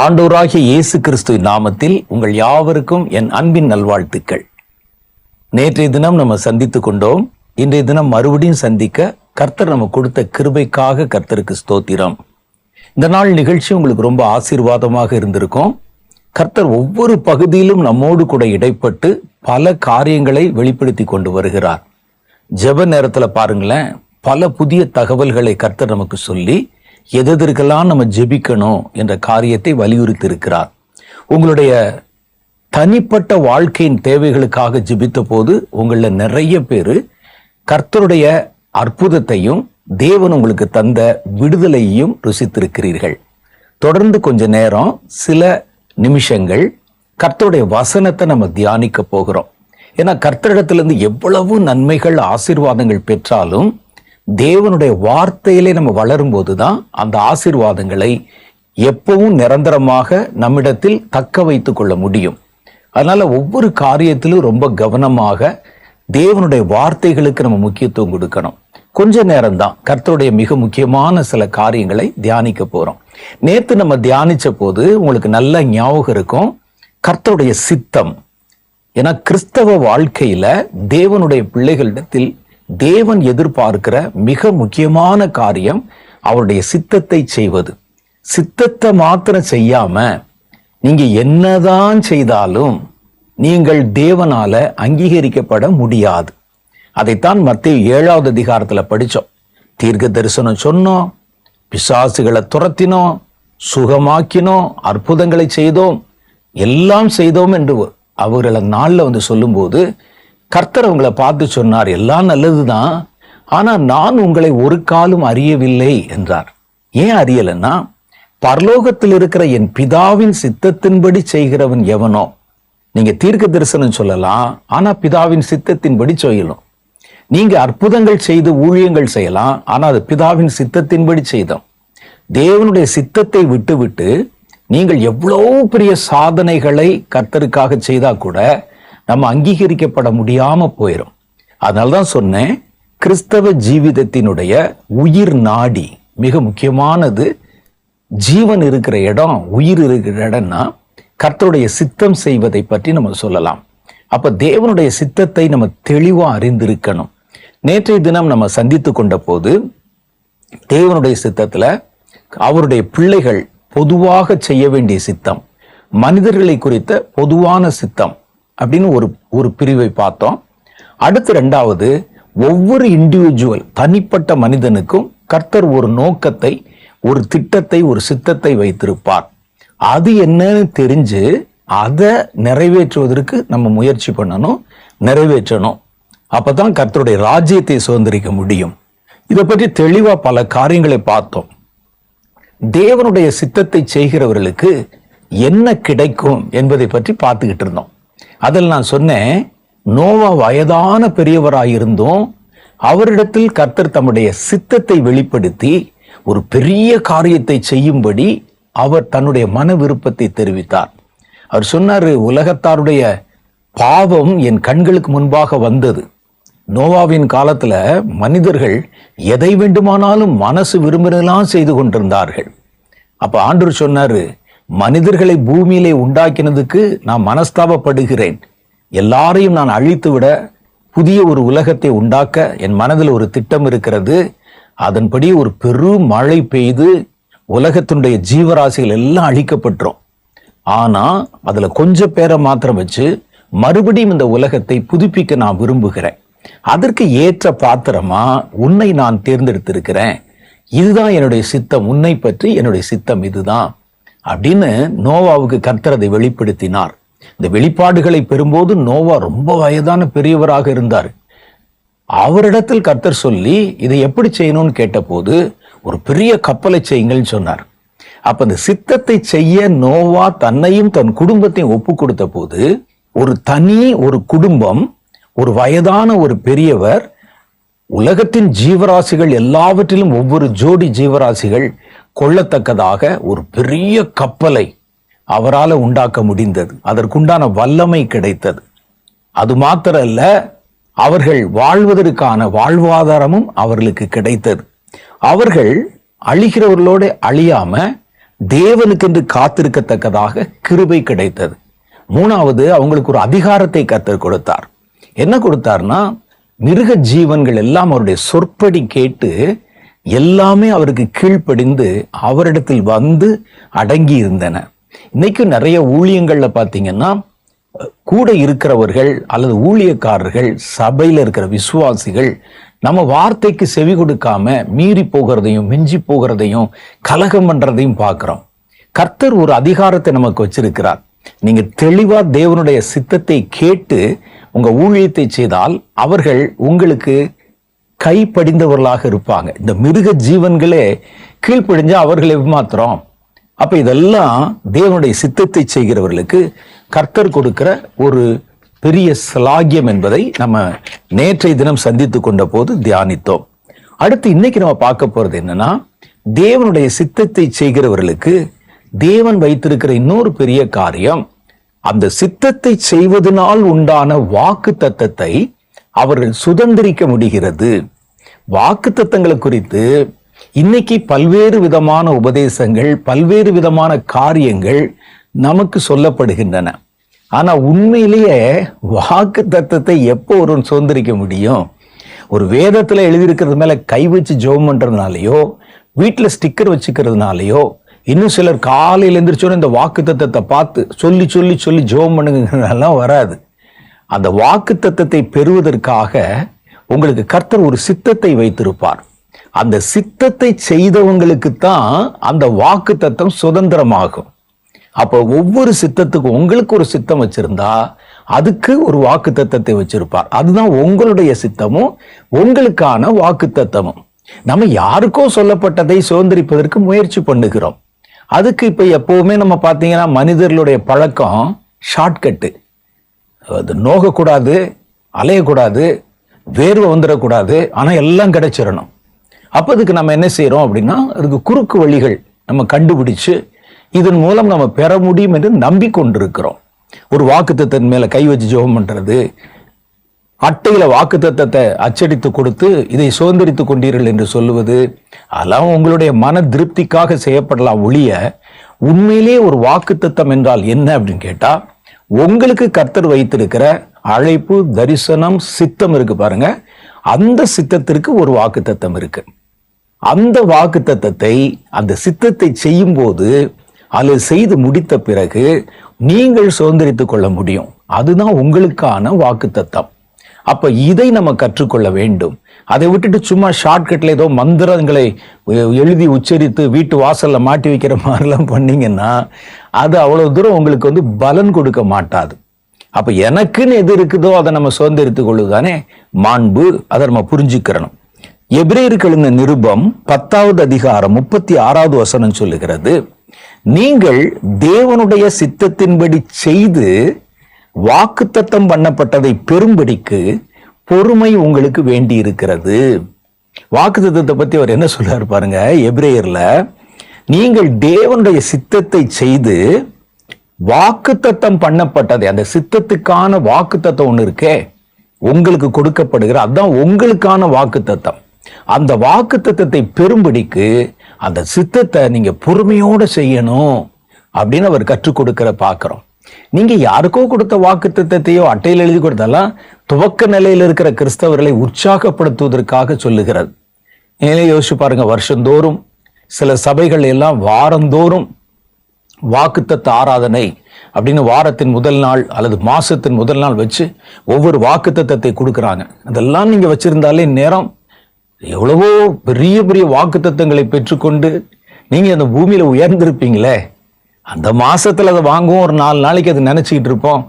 ஆண்டவராகிய இயேசு கிறிஸ்துவின் நாமத்தில் உங்கள் யாவருக்கும் என் அன்பின் நல்வாழ்த்துக்கள். நேற்றைய தினம் நம்ம சந்தித்துக் கொண்டோம். இன்றைய தினம் மறுபடியும் சந்திக்க கர்த்தர் நம்ம கொடுத்த கிருபைக்காக கர்த்தருக்கு ஸ்தோத்திரம். இந்த நாள் நிகழ்ச்சி உங்களுக்கு ரொம்ப ஆசீர்வாதமாக இருந்திருக்கும். கர்த்தர் ஒவ்வொரு பகுதியிலும் நம்மோடு கூட இடைப்பட்டு பல காரியங்களை வெளிப்படுத்தி கொண்டு வருகிறார். ஜெப நேரத்துல பாருங்களேன், பல புதிய தகவல்களை கர்த்தர் நமக்கு சொல்லி எதற்கெல்லாம் நம்ம ஜெபிக்கணும் என்ற காரியத்தை வலியுறுத்தி இருக்கிறார். உங்களுடைய தனிப்பட்ட வாழ்க்கையின் தேவைகளுக்காக ஜெபித்த போது உங்கள நிறைய பேர் கர்த்தருடைய அற்புதத்தையும் தேவன் உங்களுக்கு தந்த விடுதலையையும் ருசித்திருக்கிறீர்கள். தொடர்ந்து கொஞ்ச நேரம் சில நிமிஷங்கள் கர்த்தருடைய வசனத்தை நம்ம தியானிக்க போகிறோம். ஏன்னா கர்த்தரிடத்திலிருந்து எவ்வளவு நன்மைகள் ஆசீர்வாதங்கள் பெற்றாலும் தேவனுடைய வார்த்தையிலே நம்ம வளரும் போதுதான் அந்த ஆசீர்வாதங்களை எப்பவும் நிரந்தரமாக நம்மிடத்தில் தக்க வைத்துக் கொள்ள முடியும். அதனால ஒவ்வொரு காரியத்திலும் ரொம்ப கவனமாக தேவனுடைய வார்த்தைகளுக்கு நம்ம முக்கியத்துவம் கொடுக்கணும். கொஞ்ச நேரம் தான் கர்த்தருடைய மிக முக்கியமான சில காரியங்களை தியானிக்க போறோம். நேத்து நம்ம தியானிச்ச போது உங்களுக்கு நல்ல ஞாபகம் இருக்கும், கர்த்தருடைய சித்தம். ஏன்னா கிறிஸ்தவ வாழ்க்கையில தேவனுடைய பிள்ளைகளிடத்தில் தேவன் எதிர்பார்க்கிற மிக முக்கியமான காரியம் அவருடைய சித்தத்தை செய்வது. சித்தத்தை மாத்திரம் செய்யாம நீங்க என்னதான் செய்தாலும் நீங்கள் தேவனால அங்கீகரிக்கப்பட முடியாது. அதைத்தான் மத்தேயு 7வது அதிகாரத்துல படிச்சோம். தீர்க்க தரிசனம் சொன்னோம், பிசாசுகளை துரத்தினோம், சுகமாக்கினோம், அற்புதங்களை செய்தோம், எல்லாம் செய்தோம் என்று அவர்களை நாள்ல சொல்லும்போது கர்த்தர் அவங்களை பார்த்து சொன்னார், எல்லாம் நல்லதுதான், ஆனா நான் உங்களை ஒரு காலும் அறியவில்லை என்றார். ஏன் அறியலைன்னா, பரலோகத்தில் இருக்கிற என் பிதாவின் சித்தத்தின்படி செய்கிறவன் எவனோ. நீங்க தீர்க்க தரிசனம் சொல்லலாம், ஆனா பிதாவின் சித்தத்தின்படி செய்யணும். நீங்க அற்புதங்கள் செய்து ஊழியங்கள் செய்யலாம், ஆனா அது பிதாவின் சித்தத்தின்படி செய்தோம். தேவனுடைய சித்தத்தை விட்டு நீங்கள் எவ்வளவு பெரிய சாதனைகளை கர்த்தருக்காக செய்தா கூட நம்ம அங்கீகரிக்கப்பட முடியாம போயிடும். அதனால்தான் சொன்னேன், கிறிஸ்தவ ஜீவிதத்தினுடைய உயிர் நாடி மிக முக்கியமானது. ஜீவன் இருக்கிற இடம், உயிர் இருக்கிற இடம்னா கர்த்தருடைய சித்தம் செய்வதை பற்றி நம்ம சொல்லலாம். அப்ப தேவனுடைய சித்தத்தை நம்ம தெளிவா அறிந்திருக்கணும். நேற்றைய தினம் நம்ம சந்தித்து கொண்ட போது தேவனுடைய சித்தத்துல அவருடைய பிள்ளைகள் பொதுவாக செய்ய வேண்டிய சித்தம், மனிதர்களை குறித்த பொதுவான சித்தம் அப்படின்னு ஒரு பிரிவை பார்த்தோம். அடுத்து 2வது, ஒவ்வொரு இண்டிவிஜுவல் தனிப்பட்ட மனிதனுக்கும் கர்த்தர் ஒரு நோக்கத்தை, ஒரு திட்டத்தை, ஒரு சித்தத்தை வைத்திருப்பார். அது என்னன்னு தெரிஞ்சு அதை நிறைவேற்றுவதற்கு நம்ம முயற்சி பண்ணணும், நிறைவேற்றணும். அப்பதான் கர்த்தருடைய ராஜ்யத்தை சுதந்திரிக்க முடியும். இதை பற்றி தெளிவா பல காரியங்களை பார்த்தோம். தேவனுடைய சித்தத்தை செய்கிறவர்களுக்கு என்ன கிடைக்கும் என்பதை பற்றி பார்த்துக்கிட்டு இருந்தோம். அதில் நான் சொன்னேன், நோவா வயதான பெரியவராயிருந்தோம், அவரிடத்தில் கர்த்தர் தம்முடைய சித்தத்தை வெளிப்படுத்தி ஒரு பெரிய காரியத்தை செய்யும்படி அவர் தன்னுடைய மன விருப்பத்தை தெரிவித்தார். அவர் சொன்னாரு, உலகத்தாருடைய பாவம் என் கண்களுக்கு முன்பாக வந்தது. நோவாவின் காலத்துல மனிதர்கள் எதை வேண்டுமானாலும் மனசு விரும்பினெல்லாம் செய்து கொண்டிருந்தார்கள். அப்ப ஆண்டவர் சொன்னாரு, மனிதர்களை பூமியிலே உண்டாக்கினதுக்கு நான் மனஸ்தாபப்படுகிறேன். எல்லாரையும் நான் அழித்து விட புதிய ஒரு உலகத்தை உண்டாக்க என் மனதில் ஒரு திட்டம் இருக்கிறது. அதன்படி ஒரு பெரும் மழை பெய்து உலகத்தினுடைய ஜீவராசிகள் எல்லாம் அழிக்கப்பட்டுரும். ஆனா அதுல கொஞ்சம் பேரை மாத்திரம் வச்சு மறுபடியும் இந்த உலகத்தை புதுப்பிக்க நான் விரும்புகிறேன். அதற்கு ஏற்ற பாத்திரமா உன்னை நான் தேர்ந்தெடுத்திருக்கிறேன். இதுதான் என்னுடைய சித்தம், உன்னை பற்றி என்னுடைய சித்தம் இதுதான் அப்படின்னு நோவாவுக்கு கர்த்தர் அதை வெளிப்படுத்தினார். இந்த வெளிப்பாடுகளை பெறும்போது நோவா ரொம்ப வயதான பெரியவராக இருந்தார். அவரிடத்தில் கர்த்தர் சொல்லி இதை எப்படி செய்யணும்னு கேட்டபோது ஒரு பெரிய கப்பலை செய்யுங்கள்னு சொன்னார். அப்ப இந்த சித்தத்தை செய்ய நோவா தன்னையும் தன் குடும்பத்தையும் ஒப்பு கொடுத்த போது ஒரு குடும்பம், ஒரு வயதான ஒரு பெரியவர், உலகத்தின் ஜீவராசிகள் எல்லாவற்றிலும் ஒவ்வொரு ஜோடி ஜீவராசிகள் கொள்ளத்தக்கதாக ஒரு பெரிய கப்பலை அவரால் உண்டாக்க முடிந்தது. அதற்குண்டான வல்லமை கிடைத்தது. அது மாத்திரம் அல்ல, அவர்கள் வாழ்வதற்கான வாழ்வாதாரமும் அவர்களுக்கு கிடைத்தது. அவர்கள் அழிகிறவர்களோடு அழியாம தேவனுக்கென்று காத்திருக்கத்தக்கதாக கிருபை கிடைத்தது. மூணாவது, அவங்களுக்கு ஒரு அதிகாரத்தை கர்த்தர் கொடுத்தார். என்ன கொடுத்தார்னா, மிருக ஜீவன்கள் எல்லாம் அவருடைய சொற்படி கேட்டு எல்லாமே அவருக்கு கீழ்ப்படிந்து அவரிடத்தில் வந்து அடங்கி இருந்தன. இன்னைக்கு நிறைய ஊழியங்கள்ல பாத்தீங்கன்னா, கூட இருக்கிறவர்கள் அல்லது ஊழியக்காரர்கள், சபையில இருக்கிற விசுவாசிகள் நம்ம வார்த்தைக்கு செவி கொடுக்காம மீறி போகிறதையும் மிஞ்சி போகிறதையும் கலகம் பண்றதையும் பார்க்கிறோம். கர்த்தர் ஒரு அதிகாரத்தை நமக்கு வச்சிருக்கிறார். நீங்க தெளிவா தேவனுடைய சித்தத்தை கேட்டு உங்க ஊழியத்தை செய்தால் அவர்கள் உங்களுக்கு கைப்படிந்தவர்களாக இருப்பாங்க. இந்த மிருக ஜீவன்களே கீழ்ப்படிஞ்சா அவர்களை மாத்திரம். அப்ப இதெல்லாம் தேவனுடைய சித்தத்தை செய்கிறவர்களுக்கு கர்த்தர் கொடுக்கிற ஒரு பெரிய ஸ்லாகியம் என்பதை நம்ம நேற்றைய தினம் சந்தித்து கொண்ட போது தியானித்தோம். அடுத்து இன்னைக்கு நம்ம பார்க்க போறது என்னன்னா, தேவனுடைய சித்தத்தை செய்கிறவர்களுக்கு தேவன் வைத்திருக்கிற இன்னொரு பெரிய காரியம், அந்த சித்தத்தை செய்வதனால் உண்டான வாக்கு தத்தத்தை அவர்கள் சுதந்திரிக்க முடிகிறது. வாக்கு தத்தங்களை குறித்து இன்னைக்கு பல்வேறு விதமான உபதேசங்கள், பல்வேறு விதமான காரியங்கள் நமக்கு சொல்லப்படுகின்றன. ஆனா உண்மையிலேயே வாக்கு தத்தத்தை எப்போ ஒருவன் சுதந்திரிக்க முடியும்? ஒரு வேதத்துல எழுதியிருக்கிறது மேல கை வச்சு ஜெபம் பண்றதுனாலயோ, வீட்டுல ஸ்டிக்கர் வச்சுக்கிறதுனாலயோ, இன்னும் சிலர் காலையில் எந்திரிச்சோன்னு இந்த வாக்கு தத்தத்தை பார்த்து சொல்லி சொல்லி சொல்லி ஜெபம் பண்ணுங்கலாம் வராது. அந்த வாக்கு தத்தத்தை பெறுவதற்காக உங்களுக்கு கர்த்தர் ஒரு சித்தத்தை வைத்திருப்பார். அந்த சித்தத்தை செய்தவங்களுக்கு தான் அந்த வாக்கு தத்தம் சுதந்திரமாகும். அப்போ ஒவ்வொரு சித்தத்துக்கும் உங்களுக்கு ஒரு சித்தம் வச்சிருந்தா அதுக்கு ஒரு வாக்கு தத்தத்தை வச்சிருப்பார். அதுதான் உங்களுடைய சித்தமும் உங்களுக்கான வாக்கு தத்தமும். நம்ம யாருக்கோ சொல்லப்பட்டதை சுதந்திரிப்பதற்கு முயற்சி பண்ணுகிறோம். அதுக்கு இப்ப எப்பவுமே நம்ம பார்த்தீங்கன்னா மனிதர்களுடைய பழக்கம் ஷார்ட்கட்டு. அது நோகக்கூடாது, அலையக்கூடாது, வேர்வை வந்துடக்கூடாது, ஆனா எல்லாம் கிடைச்சிடணும். அப்ப அதுக்கு நம்ம என்ன செய்யறோம் அப்படின்னா, அதுக்கு குறுக்கு வழிகள் நம்ம கண்டுபிடிச்சு இதன் மூலம் நம்ம பெற முடியும் என்று நம்பிக்கொண்டிருக்கிறோம். ஒரு வாக்குத்தத்தத்தின் மேல கை வச்சு ஜெபம் பண்றது, அட்டையில வாக்குத்தத்தத்தை அச்சடித்து கொடுத்து இதை சுதந்திரித்துக் கொண்டீர்கள் என்று சொல்லுவது, அதெல்லாம் உங்களுடைய மன திருப்திக்காக செய்யப்படலாம் ஒழிய, உண்மையிலே ஒரு வாக்குத்தத்தம் என்றால் என்ன அப்படின்னு கேட்டா, உங்களுக்கு கர்த்தர் வைத்திருக்கிற அழைப்பு, தரிசனம், சித்தம் இருக்கு பாருங்க. அந்த சித்தத்திற்கு ஒரு வாக்குத்தத்தம் இருக்கு. அந்த வாக்குத்தத்தத்தை, அந்த சித்தத்தை செய்யும் போது அல்லது செய்து முடித்த பிறகு நீங்கள் சுதந்திரித்துக் கொள்ள முடியும். அதுதான் உங்களுக்கான வாக்குத்தத்தம். அப்ப இதை நம்ம கற்றுக்கொள்ள வேண்டும். அதை விட்டுட்டு சும்மா ஷார்ட்கட்ல ஏதோ மந்திரங்களை எழுதி உச்சரித்து வீட்டு வாசல்ல மாட்டி வைக்கிற மாதிரிலாம் பண்ணீங்கன்னா அது அவ்வளவு தூரம் உங்களுக்கு பலன் கொடுக்க மாட்டாது. அப்ப எனக்குன்னு எது இருக்குதோ அதை நம்ம சுதந்திரித்துக் கொள்ளுதானே மாண்பு. அதை நம்ம புரிஞ்சுக்கிறணும். எபிரேயருக்கு எழுதின நிருபம் 10வது அதிகாரம் 36வது வசனம் சொல்லுகிறது, நீங்கள் தேவனுடைய சித்தத்தின்படி செய்து வாக்குத்தத்தம் பண்ணப்பட்டதை பெறும்படிக்கு பொறுமை உங்களுக்கு வேண்டி இருக்கிறது. வாக்குத்தத்தத்தை பத்தி அவர் என்ன சொல்றாரு பாருங்க. எபிரேயர்ல, நீங்கள் தேவனுடைய சித்தத்தை செய்து வாக்குத்தத்தம் பண்ணப்பட்டதை, அந்த சித்தத்துக்கான வாக்குத்தத்தம் ஒண்ணு இருக்கே உங்களுக்கு கொடுக்கப்படுகிற, அதுதான் உங்களுக்கான வாக்குத்தத்தம். அந்த வாக்குத்தத்தத்தை பெறும்படிக்கு அந்த சித்தத்தை நீங்க பொறுமையோட செய்யணும் அப்படின்னு அவர் கற்றுக் கொடுக்கிற பாக்குறோம். நீங்க யாருக்கோ கொடுத்த வாக்குத்தத்தத்தையோ அட்டையில் எழுதி கொடுத்தாலாம் துவக்க நிலையில் இருக்கிற கிறிஸ்தவர்களை உற்சாகப்படுத்துவதற்காக சொல்லுகிறது. யோசிச்சு பாருங்க, வருஷந்தோறும் சில சபைகள் எல்லாம் வாரந்தோறும் வாக்குத்தத்த ஆராதனை அப்படின்னு வாரத்தின் முதல் நாள் அல்லது மாசத்தின் முதல் நாள் வச்சு ஒவ்வொரு வாக்குத்தத்தத்தை கொடுக்குறாங்க. அதெல்லாம் நீங்க வச்சிருந்தாலே நேரம் எவ்வளவோ பெரிய பெரிய வாக்குத்தத்தங்களை பெற்றுக்கொண்டு நீங்க அந்த பூமியில உயர்ந்திருப்பீங்களே. அந்த மாசத்துல அதை வாங்குவோம், ஒரு 4 நாளைக்கு அதை நினைச்சுக்கிட்டு இருப்போம்.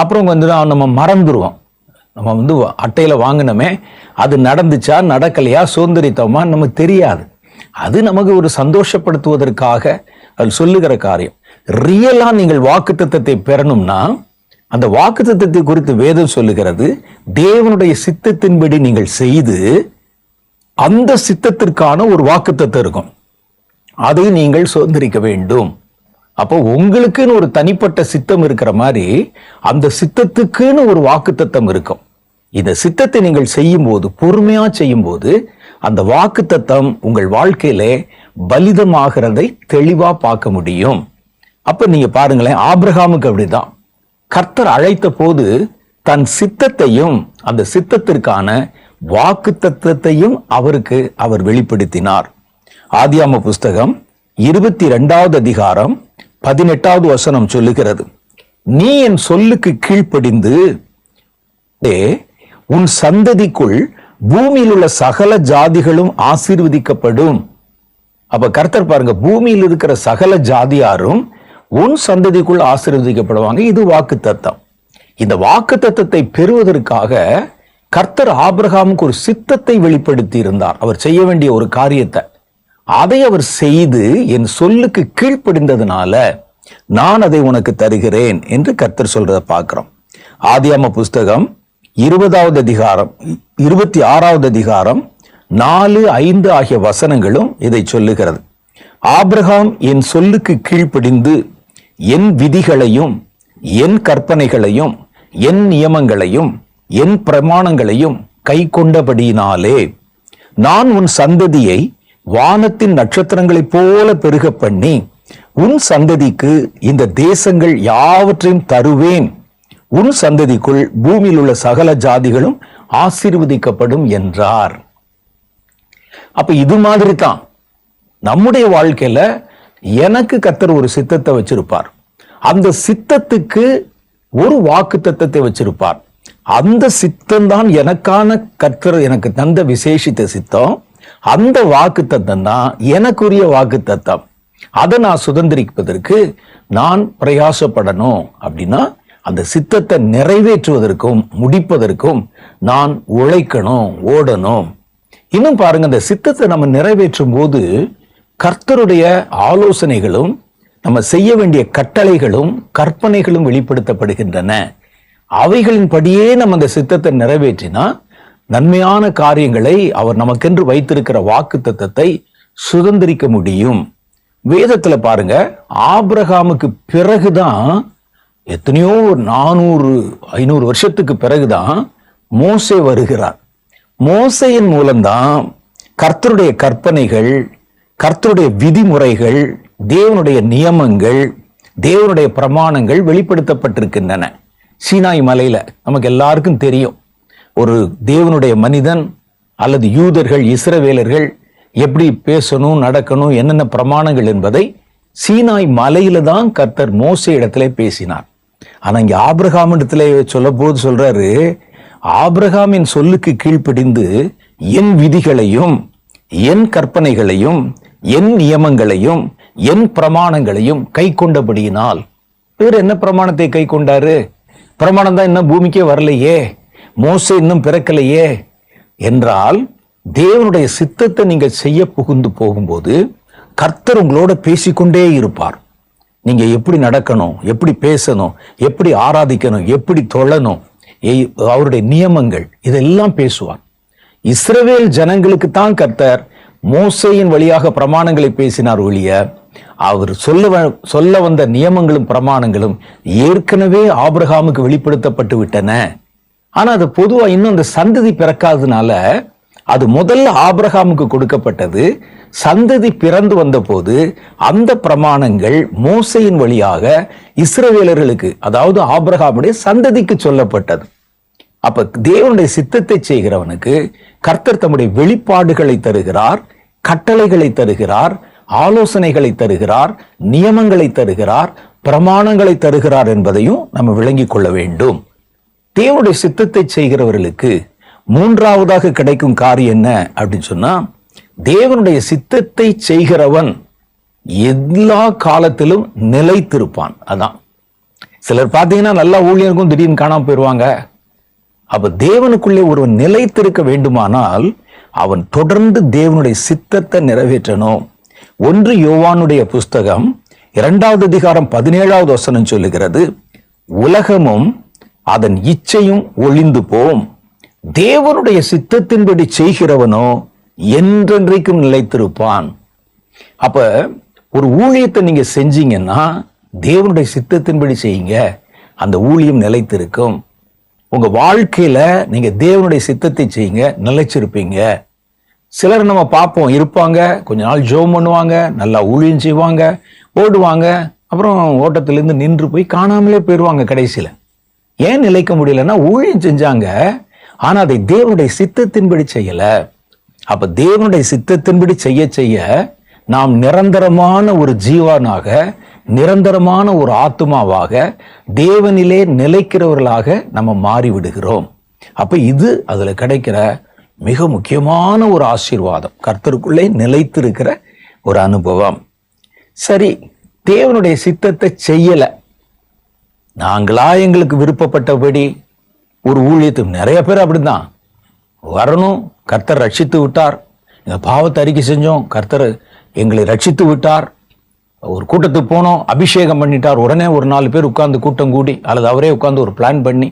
அப்புறம் நம்ம மறந்துடுவோம். நம்ம அட்டையில வாங்கினோமே அது நடந்துச்சா நடக்கலையா சுதந்திரித்தோமா நமக்கு தெரியாது. அது நமக்கு ஒரு சந்தோஷப்படுத்துவதற்காக அது சொல்லுகிற காரியம். ரியலா நீங்கள் வாக்குத்தத்தத்தை பெறணும்னா அந்த வாக்குத்தத்தத்தை குறித்து வேதம் சொல்லுகிறது, தேவனுடைய சித்தத்தின்படி நீங்கள் செய்து அந்த சித்தத்திற்கான ஒரு வாக்குத்தத்தம் இருக்கும், அதை நீங்கள் சுதந்திரிக்க வேண்டும். அப்போ உங்களுக்குன்னு ஒரு தனிப்பட்ட சித்தம் இருக்கிற மாதிரி அந்த சித்தத்துக்குன்னு ஒரு வாக்குத்தத்தம் இருக்கும். இந்த சித்தத்தை நீங்கள் செய்யும் போது, பொறுமையா செய்யும் போது அந்த வாக்குத்தத்தம் உங்கள் வாழ்க்கையிலே பலிதமாகிறதை தெளிவா பார்க்க முடியும். அப்ப நீங்க பாருங்களேன், ஆபிரகாமுக்கு அப்படிதான். கர்த்தர் அழைத்த போது தன் சித்தத்தையும் அந்த சித்தத்திற்கான வாக்குத்தத்தத்தையும் அவர் வெளிப்படுத்தினார். ஆதியாம புஸ்தகம் 22வது அதிகாரம் 18வது வசனம் சொல்லுகிறது, நீ என் சொல்லுக்கு கீழ்ப்படிந்து உன் சந்ததிக்குள் பூமியில் உள்ள சகல ஜாதிகளும் ஆசீர்வதிக்கப்படும். அப்ப கர்த்தர் பாருங்க, பூமியில் இருக்கிற சகல ஜாதியாரும் உன் சந்ததிக்குள் ஆசீர்வதிக்கப்படுவாங்க. இது வாக்குத்தத்தம். இந்த வாக்குத்தத்தத்தை பெறுவதற்காக கர்த்தர் ஆபிரகாமுக்கு ஒரு சித்தத்தை வெளிப்படுத்தி இருந்தார். அவர் செய்ய வேண்டிய ஒரு காரியத்தை, அதை அவர் செய்து என் சொல்லுக்கு கீழ்ப்படிந்ததுனால நான் அதை உனக்கு தருகிறேன் என்று கர்த்தர் சொல்றத பார்க்கிறோம். ஆதியாம புஸ்தகம் 20வது அதிகாரம் 26வது அதிகாரம் 4, 5 ஆகிய வசனங்களும் இதை சொல்லுகிறது. ஆபிரகாம் என் சொல்லுக்கு கீழ்ப்படிந்து என் விதிகளையும் என் கற்பனைகளையும் என் நியமங்களையும் என் பிரமாணங்களையும் கை கொண்டபடியினாலே நான் உன் சந்ததியை வானத்தின் நட்சத்திரங்களைப் போல பெருக பண்ணி உன் சந்ததிக்கு இந்த தேசங்கள் யாவற்றையும் தருவேன். உன் சந்ததிக்குள் பூமியில் உள்ள சகல ஜாதிகளும் ஆசீர்வதிக்கப்படும் என்றார். அப்ப இது மாதிரி தான் நம்முடைய வாழ்க்கையில எனக்கு கர்த்தர் ஒரு சித்தத்தை வச்சிருப்பார். அந்த சித்தத்துக்கு ஒரு வாக்குத்தத்தத்தை வச்சிருப்பார். அந்த சித்தம் தான் எனக்கான கர்த்தர் எனக்கு தந்த விசேஷித்த சித்தம். அந்த வாக்குத்தத்தம் தான் எனக்குரிய வாக்குத்தத்தம். அதை நான் சுதந்திரிப்பதற்கு நான் பிரயாசப்படணும். அப்படின்னா அந்த சித்தத்தை நிறைவேற்றுவதற்கும் முடிப்பதற்கும் நான் உழைக்கணும், ஓடணும். இன்னும் பாருங்க, அந்த சித்தத்தை நம்ம நிறைவேற்றும் போது கர்த்தருடைய ஆலோசனைகளும் நம்ம செய்ய வேண்டிய கட்டளைகளும் கற்பனைகளும் வெளிப்படுத்தப்படுகின்றன. அவைகளின்படியே நம்ம அந்த சித்தத்தை நிறைவேற்றினா நன்மையான காரியங்களை அவர் நமக்கென்று வைத்திருக்கிற வாக்குத்தத்தத்தை சுதந்திரிக்க முடியும். வேதத்துல பாருங்க, ஆபிரகாமுக்கு பிறகுதான், எத்தனையோ 400-500 வருஷத்துக்கு பிறகுதான் மோசே வருகிறார். மோசையின் மூலம்தான் கர்த்தருடைய கற்பனைகள், கர்த்தருடைய விதிமுறைகள், தேவனுடைய நியமங்கள், தேவனுடைய பிரமாணங்கள் வெளிப்படுத்தப்பட்டிருக்கின்றன. சீனாய் மலையில நமக்கு எல்லாருக்கும் தெரியும், ஒரு தேவனுடைய மனிதன் அல்லது யூதர்கள், இஸ்ரவேலர்கள் எப்படி பேசணும், நடக்கணும், என்னென்ன பிரமாணங்கள் என்பதை சீனாய் மலையில தான் கர்த்தர் மோசே இடத்துல பேசினார். ஆனா இங்க ஆபிரகாம் இடத்துல சொல்ல போது சொல்றாரு, ஆபிரகாமின் சொல்லுக்கு கீழ்ப்படிந்து என் விதிகளையும் என் கற்பனைகளையும் என் நியமங்களையும் என் பிரமாணங்களையும் கை கொண்டபடியினால். இவர் என்ன பிரமாணத்தை கை கொண்டாரு? பிரமாணம் தான் இன்னும் பூமிக்கே வரலையே, மோசே இன்னும் பிறக்கலையே என்றால், தேவனுடைய சித்தத்தை நீங்க செய்ய புகுந்து போகும்போது கர்த்தர் உங்களோட பேசிக்கொண்டே இருப்பார். நீங்க எப்படி நடக்கணும், எப்படி பேசணும், எப்படி ஆராதிக்கணும், எப்படி தொழணும், அவருடைய நியமங்கள் இதெல்லாம் பேசுவார். இஸ்ரவேல் ஜனங்களுக்கு தான் கர்த்தர் மோசேயின் வழியாக பிரமாணங்களை பேசினார் ஒழிய, அவர் சொல்ல வந்த நியமங்களும் பிரமாணங்களும் ஏற்கனவே ஆபிரகாமுக்கு வெளிப்படுத்தப்பட்டு விட்டன. ஆனா அது பொதுவா இன்னும் அந்த சந்ததி பிறக்காததுனால அது முதல்ல ஆபிரகாமுக்கு கொடுக்கப்பட்டது. சந்ததி பிறந்து வந்த போது அந்த பிரமாணங்கள் மோசையின் வழியாக இஸ்ரவேலர்களுக்கு, அதாவது ஆபிரகாமுடைய சந்ததிக்கு சொல்லப்பட்டது. அப்ப தேவனுடைய சித்தத்தை செய்கிறவனுக்கு கர்த்தர் தம்முடைய வெளிப்பாடுகளை தருகிறார், கட்டளைகளை தருகிறார், ஆலோசனைகளை தருகிறார், நியமங்களை தருகிறார், பிரமாணங்களை தருகிறார் என்பதையும் நம்ம விளங்கிக் கொள்ள வேண்டும். தேவனுடைய சித்தத்தை செய்கிறவர்களுக்கு மூன்றாவதாக கிடைக்கும் காரியம் என்ன அப்படின்னு சொன்னா, தேவனுடைய சித்தத்தை செய்கிறவன் எல்லா காலத்திலும் நிலைத்திருப்பான். அதான் சிலர் பார்த்தீங்கன்னா நல்லா ஊழியருக்கும் திடீர்னு காணாம போயிடுவாங்க. அப்ப தேவனுக்குள்ளே ஒருவன் நிலைத்திருக்க வேண்டுமானால் அவன் தொடர்ந்து தேவனுடைய சித்தத்தை நிறைவேற்றணும். 1 யோவானுடைய புஸ்தகம் 2வது அதிகாரம் 17வது வசனம் சொல்லுகிறது, உலகமும் அதன் இச்சையும் ஒளிந்து போம், தேவனுடைய சித்தத்தின்படி செய்கிறவனோ என்றென்றைக்கும் நிலைத்திருப்பான். அப்ப ஒரு ஊழியத்தை நீங்க செஞ்சீங்கன்னா தேவனுடைய சித்தத்தின்படி செய்யுங்க, அந்த ஊழியம் நிலைத்திருக்கும். உங்க வாழ்க்கையில நீங்க தேவனுடைய சித்தத்தை செய்யுங்க, நிலைச்சிருப்பீங்க. சிலர் நம்ம பார்ப்போம், இருப்பாங்க, கொஞ்ச நாள் ஜெபம் பண்ணுவாங்க, நல்லா ஊழியம் செய்வாங்க, ஓடுவாங்க, அப்புறம் ஓட்டத்திலிருந்து நின்று போய் காணாமலே போயிடுவாங்க. கடைசியில ஏன் நிலைக்க முடியலன்னா ஊழியம் செஞ்சாங்க, ஆனா அதை தேவனுடைய சித்தத்தின்படி செய்யல. அப்ப தேவனுடைய சித்தத்தின்படி செய்ய செய்ய நாம் நிரந்தரமான ஒரு ஜீவனாக, நிரந்தரமான ஒரு ஆத்மாவாக, தேவனிலே நிலைக்கிறவர்களாக நம்ம மாறிவிடுகிறோம். அப்ப இது அதுல கிடைக்கிற மிக முக்கியமான ஒரு ஆசீர்வாதம், கர்த்தருக்குள்ளே நிலைத்திருக்கிற ஒரு அனுபவம். சரி, தேவனுடைய சித்தத்தை செய்யல, நாங்களா எங்களுக்கு விருப்பப்பட்டபடி ஒரு ஊழியத்தை, நிறைய பேர் அப்படிதான் வரணும், கர்த்தர் ரட்சித்து விட்டார், எங்க பாவத்தை அறிக்கை செஞ்சோம், கர்த்தர் எங்களை ரட்சித்து விட்டார், ஒரு கூட்டத்துக்கு போனோம், அபிஷேகம் பண்ணிட்டார், உடனே ஒரு 4 பேர் உட்கார்ந்து கூட்டம் கூடி அல்லது அவரே உட்கார்ந்து ஒரு பிளான் பண்ணி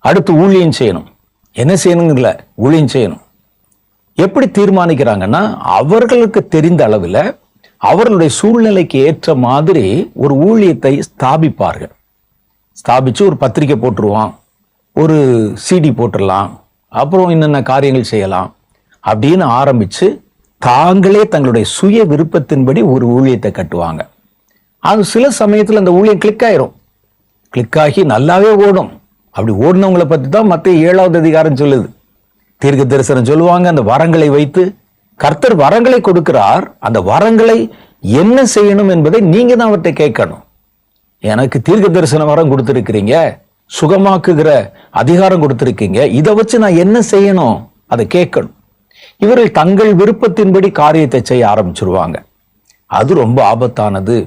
அடுத்து ஊழியம் செய்யணும். என்ன செய்யணுங்கல, ஊழியம் செய்யணும். எப்படி தீர்மானிக்கிறாங்கன்னா, அவர்களுக்கு தெரிந்த அளவில் அவர்களுடைய சூழ்நிலைக்கு ஏற்ற மாதிரி ஒரு ஊழியத்தை ஸ்தாபிப்பார்கள். ஸ்தாபிச்சு ஒரு பத்திரிக்கை போட்டுருவான், ஒரு சிடி போட்டுடலாம், அப்புறம் என்னென்ன காரியங்கள் செய்யலாம் அப்படின்னு ஆரம்பிச்சு தாங்களே தங்களுடைய சுய விருப்பத்தின்படி ஒரு ஊழியத்தை கட்டுவாங்க. அது சில சமயத்தில் அந்த ஊழியம் கிளிக் ஆயிரும், கிளிக் ஆகி நல்லாவே ஓடும். அப்படி ஓடினவங்களை பற்றி தான் மத்திய 7வது அதிகாரம் சொல்லுது. தீர்க்க தரிசனம் சொல்லுவாங்க, அந்த வரங்களை வைத்து கர்த்தர் வரங்களை கொடுக்கிறார், அந்த வரங்களை என்ன செய்யணும் என்பதை நீங்க தான் அவர்கிட்ட கேட்கணும். எனக்கு தீர்க்க தரிசன வரம் கொடுத்திருக்கிறீங்க, சுகமாக்குகிற அதிகாரம் கொடுத்திருக்கீங்க, இதை வச்சு நான் என்ன செய்யணும் அதை கேட்கணும். இவர்கள் தங்கள் விருப்பத்தின்படி காரியத்தை செய்ய ஆரம்பிச்சிருவாங்க. அது ரொம்ப ஆபத்தானது.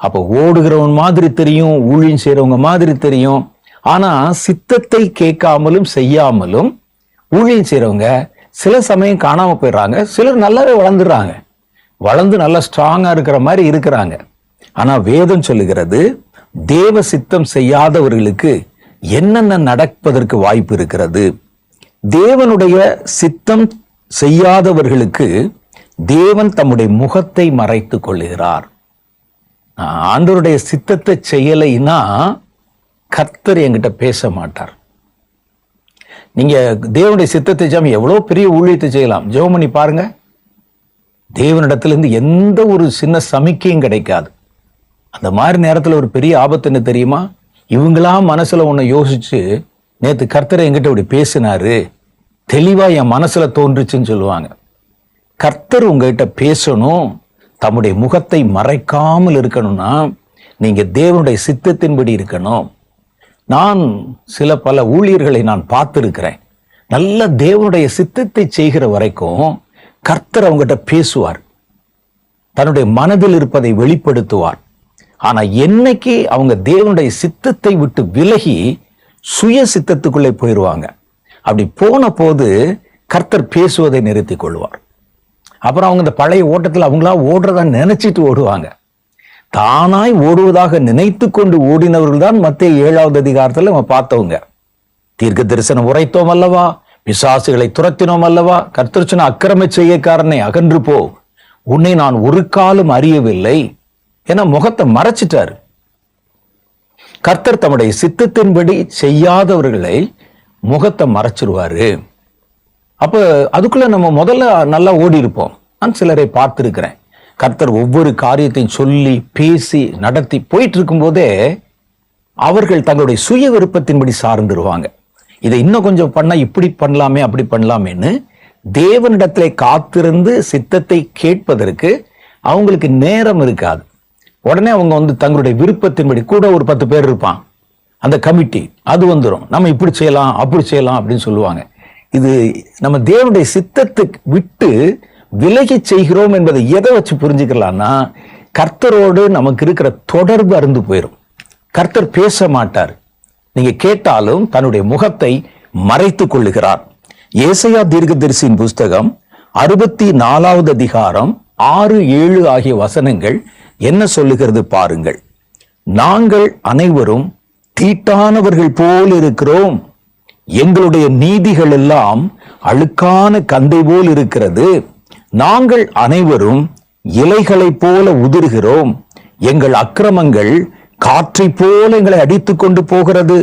அப்ப ஓடுகிறவன் மாதிரி தெரியும், ஊழியம் செய்யறவங்க மாதிரி தெரியும், ஆனா சித்தத்தை கேட்காமலும் செய்யாமலும் ஊழியம் செய்யறவங்க சில சமயம் காணாம போயிடுறாங்க. சிலர் நல்லாவே வளர்ந்துடுறாங்க, வளர்ந்து நல்லா ஸ்ட்ராங்கா இருக்கிற மாதிரி இருக்கிறாங்க. ஆனா வேதம் சொல்லுகிறது, தேவ சித்தம் செய்யாதவர்களுக்கு என்னென்ன நடப்பதற்கு வாய்ப்பு இருக்கிறது. தேவனுடைய சித்தம் செய்யாதவர்களுக்கு தேவன் தம்முடைய முகத்தை மறைத்துக் கொள்ளுகிறார். ஆண்டவருடைய சித்தத்தை செய்யலைன்னா கர்த்தர் என்கிட்ட பேச மாட்டார். நீங்க தேவனுடைய சித்தத்தை செய்யாம எவ்வளவு பெரிய ஊழியத்தை செய்யலாம், ஜெபம் பண்ணி பாருங்க, தேவனிடத்திலிருந்து எந்த ஒரு சின்ன சமிக்கையும் கிடைக்காது. அந்த மாதிரி நேரத்தில் ஒரு பெரிய ஆபத்து என்ன தெரியுமா, இவங்களாம் மனசுல ஒன்ன யோசிச்சு நேத்து கர்த்தரை என்கிட்ட இப்படி பேசினாரு, தெளிவா என் மனசுல தோன்றுச்சுன்னு சொல்லுவாங்க. கர்த்தர் உங்ககிட்ட பேசணும், தம்முடைய முகத்தை மறைக்காமல் இருக்கணும்னா நீங்க தேவனுடைய சித்தத்தின்படி இருக்கணும். நான் பல ஊழியர்களை நான் பார்த்திருக்கிறேன், நல்ல தேவனுடைய சித்தத்தை செய்கிற வரைக்கும் கர்த்தர் அவங்ககிட்ட பேசுவார், தன்னுடைய மனதில் இருப்பதை வெளிப்படுத்துவார். ஆனா என்னைக்கு அவங்க தேவனுடைய சித்தத்தை விட்டு விலகி சுய சித்தத்துக்குள்ளே போயிடுவாங்க, அப்படி போன போது கர்த்தர் பேசுவதை நிறுத்திக் கொள்வார். அப்புறம் அவங்க இந்த பழைய ஓட்டத்தில் அவங்களா ஓடுறதா நினைச்சிட்டு ஓடுவாங்க. தானாய் ஓடுவதாக நினைத்து கொண்டு ஓடினவர்கள் தான் மத்திய 7வது அதிகாரத்தில் நம்ம பார்த்தவங்க. தீர்க்க தரிசனம் உரைத்தோம் அல்லவா, பிசாசுகளை துரத்தினோம் அல்லவா, கர்த்தர் சொன்ன அக்கிரம செய்யக்காரனை அகன்று போ, உன்னை நான் ஒரு காலம் அறியவில்லை என முகத்தை மறைச்சிட்டாரு. கர்த்தர் தம்முடைய சித்தத்தின்படி செய்யாதவர்களை முகத்தை மறைச்சிருவாரு. அப்ப அதுக்குள்ள நம்ம முதல்ல நல்லா ஓடி இருப்போம். நான் சிலரை பார்த்திருக்கிறேன், கர்த்தர் ஒவ்வொரு காரியத்தையும் சொல்லி பேசி நடத்தி போயிட்டு இருக்கும் போதே அவர்கள் தங்களுடைய சுய விருப்பத்தின்படி சார்ந்துருவாங்க. இதை இன்னும் கொஞ்சம் பண்ணா இப்படி பண்ணலாமே அப்படி பண்ணலாமேன்னு தேவனிடத்திலே காத்திருந்து சித்தத்தை கேட்பதற்கு அவங்களுக்கு நேரம் இருக்காது. உடனே அவங்க தங்களுடைய விருப்பத்தின்படி, கூட ஒரு 10 பேர் இருப்பான், அந்த கமிட்டி அது வந்துடும், நம்ம இப்படி செய்யலாம் அப்படி செய்யலாம் அப்படின்னு சொல்லுவாங்க. இது நம்ம தேவனுடைய சித்தத்துக்கு விட்டு விலகி செய்கிறோம் என்பதை எதை வச்சு புரிஞ்சுக்கலாம்னா, கர்த்தரோடு நமக்கு இருக்கிற தொடர்பு அருந்து போயிடும். கர்த்தர் பேச மாட்டார், நீங்க கேட்டாலும் தன்னுடைய முகத்தை மறைத்துக் கொள்ளுகிறார். ஏசாயா தீர்க்கதரிசியின் புஸ்தகம் 64வது அதிகாரம் 6, 7 ஆகிய வசனங்கள் என்ன சொல்லுகிறது பாருங்கள். நாங்கள் அனைவரும் தீட்டானவர்கள் போல் இருக்கிறோம், எங்களுடைய நீதிகள் எல்லாம் அழுக்கான கந்தை போல் இருக்கிறது, நாங்கள் அனைவரும் இலைகளைப் போல உதிர்கிறோம், எங்கள் அக்கிரமங்கள் காற்றைப் போல எங்களை அடித்துக் கொண்டு போகிறது.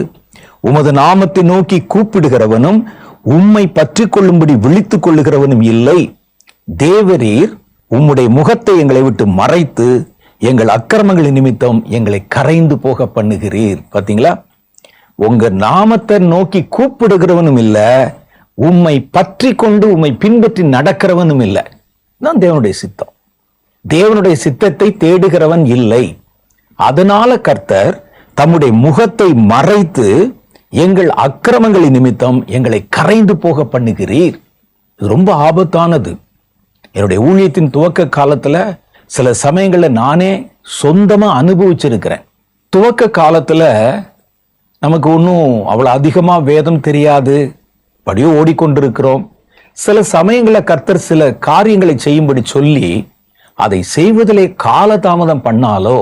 உமது நாமத்தை நோக்கி கூப்பிடுகிறவனும் உம்மை பற்றி கொள்ளும்படி விழித்துக் கொள்ளுகிறவனும் இல்லை. தேவரீர் உம்முடைய முகத்தை எங்களை விட்டு மறைத்து எங்கள் அக்கிரமங்களின் நிமித்தம் எங்களை கரைந்து போக பண்ணுகிறீர். பாத்தீங்களா? உங்க நாமத்தை நோக்கி கூப்பிடுகிறவனும் இல்ல, உம்மை பற்றி கொண்டு உம்மை பின்பற்றி நடக்கிறவனும் இல்லை. தான் தேவனுடைய சித்தம். தேவனுடைய சித்தத்தை தேடுகிறவன் இல்லை. அதனால கர்த்தர் தம்முடைய முகத்தை மறைத்து எங்கள் அக்கிரமங்களின் நிமித்தம் எங்களை கரைந்து போக பண்ணுகிறீர். இது ரொம்ப ஆபத்தானது. என்னுடைய ஊழியத்தின் துவக்க காலத்துல சில சமயங்கள்ல நானே சொந்தமா அனுபவிச்சிருக்கிறேன். துவக்க காலத்துல நமக்கு ஒன்றும் அவ்வளவு அதிகமா வேதம் தெரியாது, படியோ ஓடிக்கொண்டிருக்கிறோம். சில சமயங்களில் கர்த்தர் சில காரியங்களை செய்யும்படி சொல்லி அதை செய்வதிலே காலதாமதம் பண்ணாலோ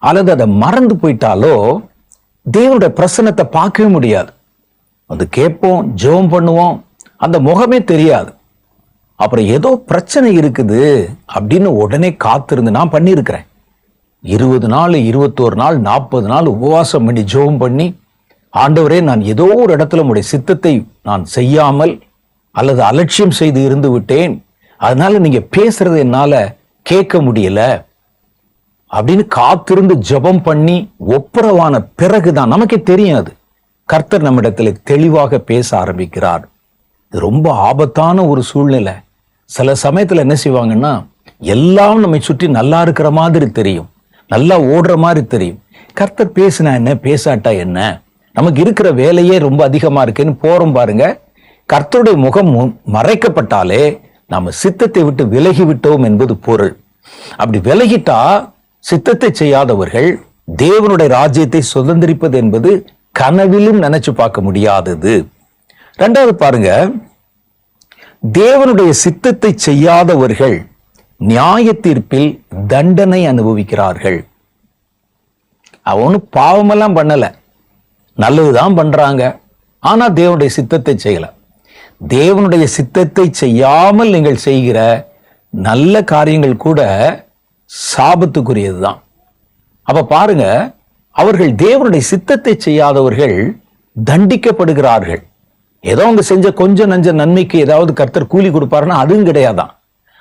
அல்லது அதை மறந்து போயிட்டாலோ தேவனுடைய பிரசன்னத்தை பார்க்கவே முடியாது. அது கேட்போம், ஜெபம் பண்ணுவோம், அந்த முகமே தெரியாது. அப்புறம் ஏதோ பிரச்சனை இருக்குது அப்படின்னு உடனே காத்திருந்து நான் பண்ணியிருக்கிறேன். 20 நாள், 21 நாள், 40 நாள் உபவாசம் பண்ணி ஜெபம் பண்ணி, ஆண்டவரே, நான் ஏதோ ஒரு இடத்துல உடைய சித்தத்தை நான் செய்யாமல் அல்லது அலட்சியம் செய்து இருந்து விட்டேன், அதனால நீங்க பேசுறது என்னால கேட்க முடியல அப்படின்னு காத்திருந்து ஜெபம் பண்ணி ஒப்புரவான பிறகுதான் நமக்கே தெரியாது கர்த்தர் நம்மிடத்துல தெளிவாக பேச ஆரம்பிக்கிறார். இது ரொம்ப ஆபத்தான ஒரு சூழ்நிலை. சில சமயத்துல என்ன செய்வாங்கன்னா, எல்லாம் நம்மை சுற்றி நல்லா இருக்கிற மாதிரி தெரியும், நல்லா ஓடுற மாதிரி தெரியும். கர்த்தர் பேசினா என்ன, பேசாட்டா என்ன, நமக்கு இருக்கிற வேலையே ரொம்ப அதிகமா இருக்குன்னு போறோம் பாருங்க. கர்த்தருடைய முகம் மறைக்கப்பட்டாலே நாம சித்தத்தை விட்டு விலகி விட்டோம் என்பது பொருள். அப்படி விலகிட்டா சித்தத்தை செய்யாதவர்கள் தேவனுடைய ராஜ்யத்தை சுதந்திரிப்பது என்பது கனவிலும் நினைச்சு பார்க்க முடியாதது. இரண்டாவது பாருங்க, தேவனுடைய சித்தத்தை செய்யாதவர்கள் நியாய தீர்ப்பில் தண்டனை அனுபவிக்கிறார்கள். அவனு பாவமெல்லாம் பண்ணல, நல்லதுதான் பண்றாங்க, ஆனா தேவனுடைய சித்தத்தை செய்யல. தேவனுடைய சித்தத்தை செய்யாமல் நீங்கள் செய்கிற நல்ல காரியங்கள் கூட சாபத்துக்குரியதுதான். அப்ப பாருங்க, அவர்கள் தேவனுடைய சித்தத்தை செய்யாதவர்கள் தண்டிக்கப்படுகிறார்கள். ஏதோ அவங்க செஞ்ச கொஞ்சம் நஞ்ச நன்மைக்கு ஏதாவது கர்த்தர் கூலி கொடுப்பாருன்னா அதுவும் கிடையாதான்.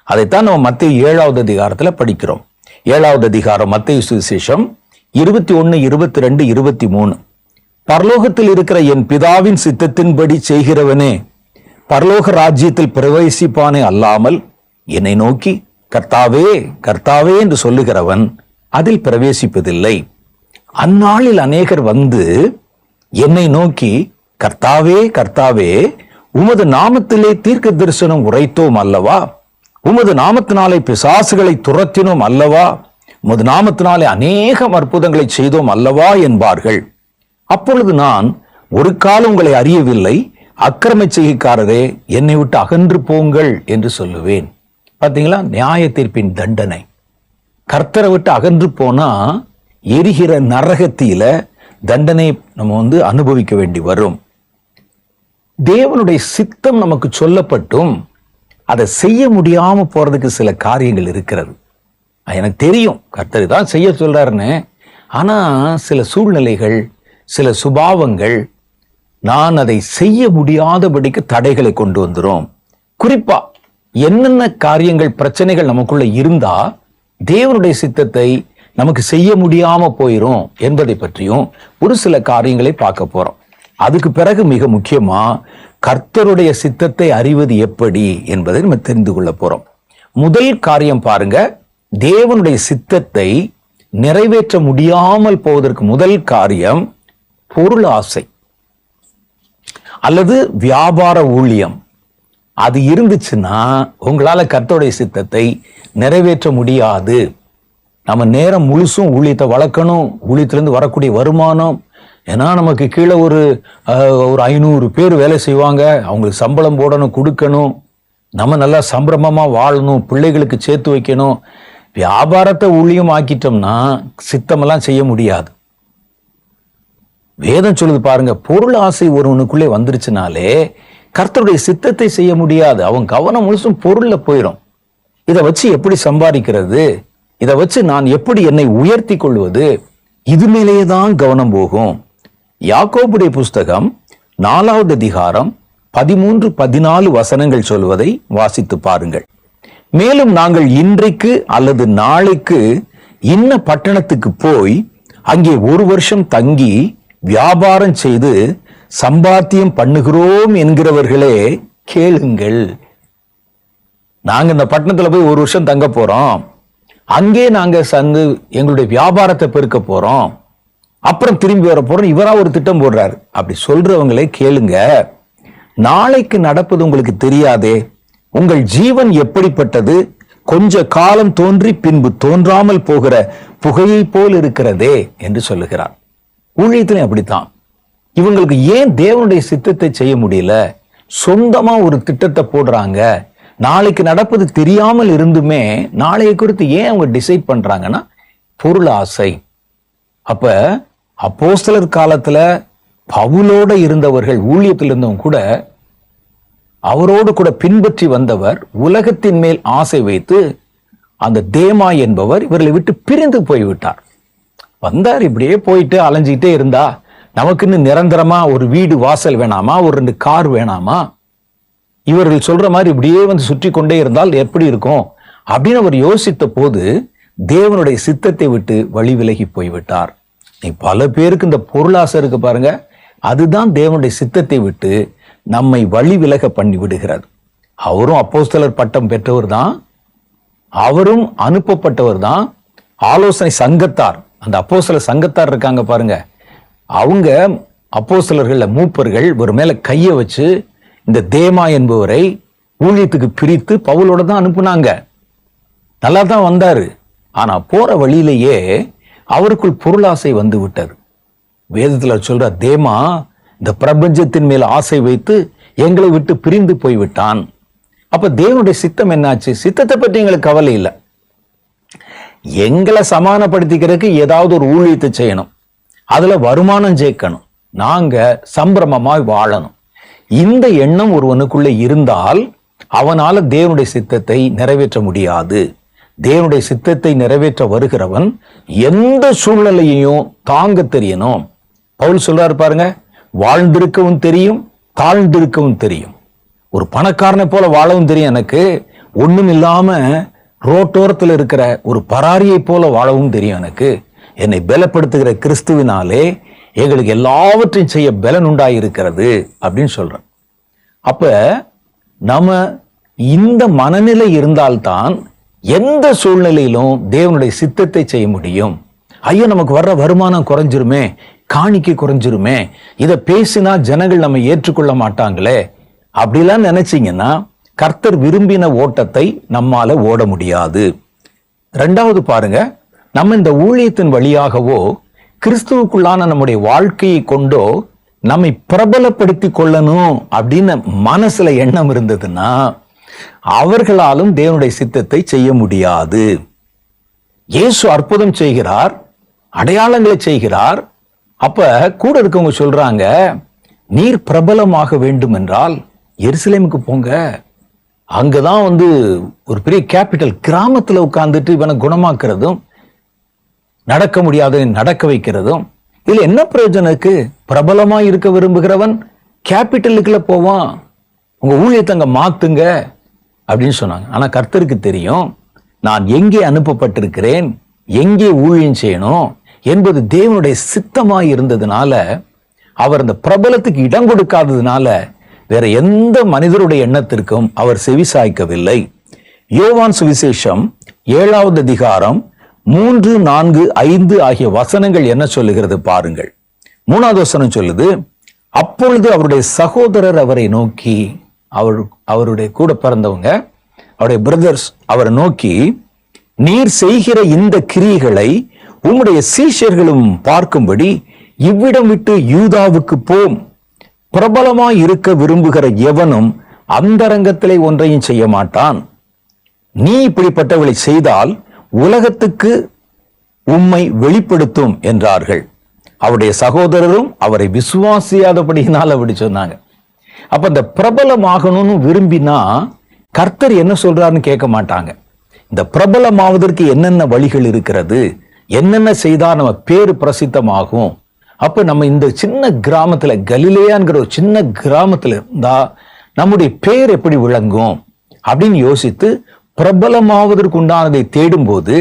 அதைத்தான் நம்ம மத்தேயு 7வது அதிகாரத்துல படிக்கிறோம். 7வது அதிகாரம் மத்தேயு சுவிசேஷம் 21, 22, 23. பரலோகத்தில் இருக்கிற என் பிதாவின் சித்தத்தின்படி செய்கிறவனே பரலோக ராஜ்யத்தில் பிரவேசிப்பானே அல்லாமல் என்னை நோக்கி கர்த்தாவே கர்த்தாவே என்று சொல்லுகிறவன் அதில் பிரவேசிப்பதில்லை. அந்நாளில் அநேகர் வந்து என்னை நோக்கி கர்த்தாவே கர்த்தாவே, உமது நாமத்திலே தீர்க்க தரிசனம் உரைத்தோம் அல்லவா, உமது நாமத்தினாலே பிசாசுகளை துரத்தினோம் அல்லவா, உமது நாமத்தினாலே அநேகம் அற்புதங்களை செய்தோம் அல்லவா என்பார்கள். அப்பொழுது நான் ஒரு காலம் உங்களை அறியவில்லை, அக்கிரம செய்கைக்காரரே, என்னை விட்டு அகன்று போங்கள் என்று சொல்லுவேன். பாத்தீங்களா? நியாய தீர்ப்பின் தண்டனை. கர்த்தரை விட்டு அகன்று போனா எரிகிற நரகத்தில தண்டனை நம்ம அனுபவிக்க வேண்டி வரும். தேவனுடைய சித்தம் நமக்கு சொல்லப்பட்டும் அதை செய்ய முடியாம போறதுக்கு சில காரியங்கள் இருக்கிறது. எனக்கு தெரியும் கர்த்தர் தான் செய்ய சொல்றாருன்னு, ஆனா சில சூழ்நிலைகள், சில சுபாவங்கள் நான் அதை செய்ய முடியாதபடிக்கு தடைகளை கொண்டு வந்துரும். குறிப்பா என்னென்ன காரியங்கள், பிரச்சனைகள் நமக்குள்ள இருந்தா தேவனுடைய சித்தத்தை நமக்கு செய்ய முடியாம போயிரும் என்பதை பற்றியும் ஒரு சில காரியங்களை பார்க்க போறோம். அதுக்கு பிறகு மிக முக்கியமா கர்த்தருடைய சித்தத்தை அறிவது எப்படி என்பதை நம்ம தெரிந்து கொள்ள போறோம். முதல் காரியம் பாருங்க, தேவனுடைய சித்தத்தை நிறைவேற்ற முடியாமல் போவதற்கு முதல் காரியம் பொருள் ஆசை அல்லது வியாபார ஊழியம். அது இருந்துச்சுன்னா உங்களால கர்த்தருடைய சித்தத்தை நிறைவேற்ற முடியாது. நம்ம நேரம் முழுசும் ஊழியத்தை வளர்க்கணும், ஊழியத்திலிருந்து வரக்கூடிய வருமானம், ஏன்னா நமக்கு கீழே ஒரு 500 பேர் வேலை செய்வாங்க, அவங்களுக்கு சம்பளம் போடணும், கொடுக்கணும், நம்ம நல்லா சம்பிரமமா வாழணும், பிள்ளைகளுக்கு சேர்த்து வைக்கணும். வியாபாரத்தை ஊழியம் ஆக்கிட்டோம்னா சித்தமெல்லாம் செய்ய முடியாது. வேதம் சொல்லுது பாருங்க, பொருள் ஆசை ஒருவனுக்குள்ளே வந்துருச்சுனாலே கர்த்தருடைய சித்தத்தை செய்ய முடியாது. அவன் கவனம் முழுசும் பொருள்ல போயிடும். இதை வச்சு எப்படி சம்பாதிக்கிறது, இதை வச்சு நான் எப்படி என்னை உயர்த்தி கொள்வது, இது மேலேயே தான் கவனம் போகும். யாக்கோபுடைய புஸ்தகம் 4வது அதிகாரம் 13, 14 வசனங்கள் சொல்வதை வாசித்து பாருங்கள். மேலும் நாங்கள் இன்றைக்கு அல்லது நாளைக்கு இன்ன பட்டணத்துக்கு போய் அங்கே 1 வருஷம் தங்கி வியாபாரம் செய்து சம்பாத்தியம் பண்ணுகிறோம் என்கிறவர்களே கேளுங்கள். நாங்க இந்த பட்டணத்துல போய் 1 வருஷம் தங்க போறோம், அங்கே நாங்க எங்களுடைய வியாபாரத்தை பெருக்க போறோம், அப்புறம் திரும்பி வர போறோம். இவரா ஒரு திட்டம் போடுறாரு. அப்படி சொல்றவங்களே கேளுங்க. நாளைக்கு நடப்பது உங்களுக்கு தெரியாதே. உங்கள் ஜீவன் எப்படிப்பட்டது? கொஞ்ச காலம் தோன்றி பின்பு தோன்றாமல் போகிற புகையை போல் இருக்கிறதே என்று சொல்லுகிறார். ஊழியத்திலே அப்படித்தான். இவங்களுக்கு ஏன் தேவனுடைய சித்தத்தை செய்ய முடியல? சொந்தமா ஒரு திட்டத்தை போடுறாங்க. நாளைக்கு நடப்பது தெரியாமல் இருந்துமே நாளைய குறித்து ஏன் அவங்க டிசைட் பண்றாங்கன்னா பொருள் ஆசை. அப்ப அப்போஸ்தலர் காலத்துல பவுலோட இருந்தவர்கள், ஊழியத்தில் இருந்தவங்க கூட, அவரோடு கூட பின்பற்றி வந்தவர் உலகத்தின் மேல் ஆசை வைத்து அந்த தேமா என்பவர் இவர்களை விட்டு பிரிந்து போய்விட்டார். வந்தார், இப்படியே போயிட்டு அலைஞ்சிக்கிட்டே இருந்தா நமக்குன்னு நிரந்தரமா ஒரு வீடு வாசல் வேணாமா, ஒரு 2 கார் வேணாமா? இவர்கள் சொல்ற மாதிரி இப்படியே வந்து சுற்றி கொண்டே இருந்தால் எப்படி இருக்கும் அப்படின்னு அவர் யோசித்த போது தேவனுடைய சித்தத்தை விட்டு வழி விலகி போய்விட்டார். பல பேருக்கு இந்த பொருளாசை இருக்கு பாருங்க, அதுதான் தேவனுடைய சித்தத்தை விட்டு நம்மை வழி விலக பண்ணி விடுகிறது. அவரும் அப்போஸ்தலர் பட்டம் பெற்றவர் தான், அவரும் அனுப்பப்பட்டவர் தான். ஆலோசனை சங்கத்தார், அந்த அப்போஸ்தலர் சங்கத்தார் இருக்காங்க பாருங்க, அவங்க அப்போஸ்தலர்கள் மூப்பர்கள் ஒரு மேல கைய வச்சு இந்த தேமா என்பவரை ஊழியத்துக்கு பிரித்து பவுலோட தான் அனுப்புனாங்க. நல்லா தான் வந்தாரு. ஆனா போற வழியிலேயே அவருக்குள் பொருளாசை வந்து விட்டது. வேதத்துல சொல்ற தேமா இந்த பிரபஞ்சத்தின் மேல் ஆசை வைத்து எங்களை விட்டு பிரிந்து போய்விட்டான். அப்ப தேவனுடைய சித்தம் என்னாச்சு? சித்தத்தை பற்றி எங்களுக்கு கவலை இல்லை. எங்களை சமானப்படுத்திக்கிறதுக்கு ஏதாவது ஒரு ஊழியத்தை செய்யணும், அதுல வருமானம் சேர்க்கணும், நாங்க சம்பிரமமாய் வாழணும். இந்த எண்ணம் ஒருவனுக்குள்ள இருந்தால் அவனால தேவனுடைய சித்தத்தை நிறைவேற்ற முடியாது. தேவனுடைய சித்தத்தை நிறைவேற்ற வருகிறவன் எந்த சூழ்நிலையையும் தாங்க தெரியணும். பவுல் சொல்றாரு பாருங்க, வாழ்ந்திருக்கவும் தெரியும், தாழ்ந்திருக்கவும் தெரியும். ஒரு பணக்காரனை போல வாழவும் தெரியும் எனக்கு, ஒண்ணும் இல்லாம ரோட்டோரத்தில் இருக்கிற ஒரு பராரியை போல வாழவும் தெரியும் எனக்கு. என்னை பலப்படுத்துகிற கிறிஸ்துவினாலே எங்களுக்கு எல்லாவற்றையும் செய்ய பலன் உண்டாயிருக்கிறது அப்படின்னு சொல்றேன். அப்ப நம்ம இந்த மனநிலை இருந்தால்தான் எந்த சூழ்நிலையிலும் தேவனுடைய சித்தத்தை செய்ய முடியும். ஐயோ, நமக்கு வர்ற வருமானம் குறைஞ்சிருமே, காணிக்கை குறைஞ்சிருமே, இதை பேசினா ஜனங்கள் நம்ம ஏற்றுக்கொள்ள மாட்டாங்களே, அப்படிலாம் நினைச்சீங்கன்னா கர்த்தர் விரும்பின ஓட்டத்தை நம்மால ஓட முடியாது. 2வது பாருங்க, நம்ம இந்த ஊழியத்தின் வழியாகவோ கிறிஸ்துவுக்குள்ளான நம்முடைய வாழ்க்கையை கொண்டோ நம்மை பிரபலப்படுத்தி கொள்ளணும் அப்படின்னு மனசுல எண்ணம் இருந்ததுன்னா அவர்களாலும் தேவனுடைய சித்தத்தை செய்ய முடியாது. இயேசு அற்புதம் செய்கிறார், அடையாளங்களை செய்கிறார். அப்ப கூட இருக்கவங்க சொல்றாங்க, நீர் பிரபலமாக வேண்டும் என்றால் எருசலேமுக்கு போங்க, அங்கதான் வந்து ஒரு பெரிய கேபிட்டல், கிராமத்துல உட்கார்ந்துட்டு இவனை குணமாக்குறதும் நடக்க முடியாத நடக்க வைக்கிறதும். இதுல என்ன பிரயோஜனக்கு? பிரபலமா இருக்க விரும்புகிறவன் கேபிட்டலுக்குள்ள போவான், உங்க ஊழியத்தங்க மாத்துங்க அப்படின்னு சொன்னாங்க. ஆனா கர்த்தருக்கு தெரியும் நான் எங்கே அனுப்பப்பட்டிருக்கிறேன், எங்கே ஊழியம் செய்யணும் என்பது தேவனுடைய சித்தமாய் இருந்ததுனால, அவர் அந்த பிரபலத்துக்கு இடம் கொடுக்காததுனால வேற எந்த மனிதருடைய எண்ணத்திற்கும் அவர் செவி சாய்க்கவில்லை. யோவான் சுவிசேஷம் 7வது அதிகாரம் 3, 4, 5 ஆகிய வசனங்கள் என்ன சொல்லுகிறது பாருங்கள். 3வது வசனம் சொல்லுது, அப்பொழுது அவருடைய சகோதரர் அவரை நோக்கி, அவருடைய கூட பிறந்தவங்க, அவருடைய பிரதர்ஸ் அவரை நோக்கி, நீர் செய்கிற இந்த கிரியைகளை உம்முடைய சீஷர்களும் பார்க்கும்படி இவ்விடம் விட்டு யூதாவுக்கு போம். பிரபலமாய் இருக்க விரும்புகிற எவனும் அந்தரங்கத்திலே ஒன்றையும் செய்ய மாட்டான். நீ இப்படிப்பட்டவளை செய்தால் உலகத்துக்கு உம்மை வெளிப்படுத்தும் என்றார்கள். அவருடைய சகோதரரும் அவரை விசுவாசியாதபடியினால் அப்படி சொன்னாங்க. அப்ப இந்த பிரபலமாகணும்னு விரும்பினா கர்த்தர் என்ன சொல்றாருன்னு கேட்க மாட்டாங்க. இந்த பிரபலமாவதற்கு என்னென்ன வழிகள் இருக்கிறது, என்னென்ன செய்தா நம்ம பேரு பிரசித்தமாகும் அப்ப நம்ம இந்த சின்ன கிராமத்துல, கலிலேயாங்கிற ஒரு சின்ன கிராமத்துல இருந்தா நம்முடைய பேர் எப்படி விளங்கும் அப்படின்னு யோசித்து பிரபலமாவதற்கு உண்டானதை தேடும்போது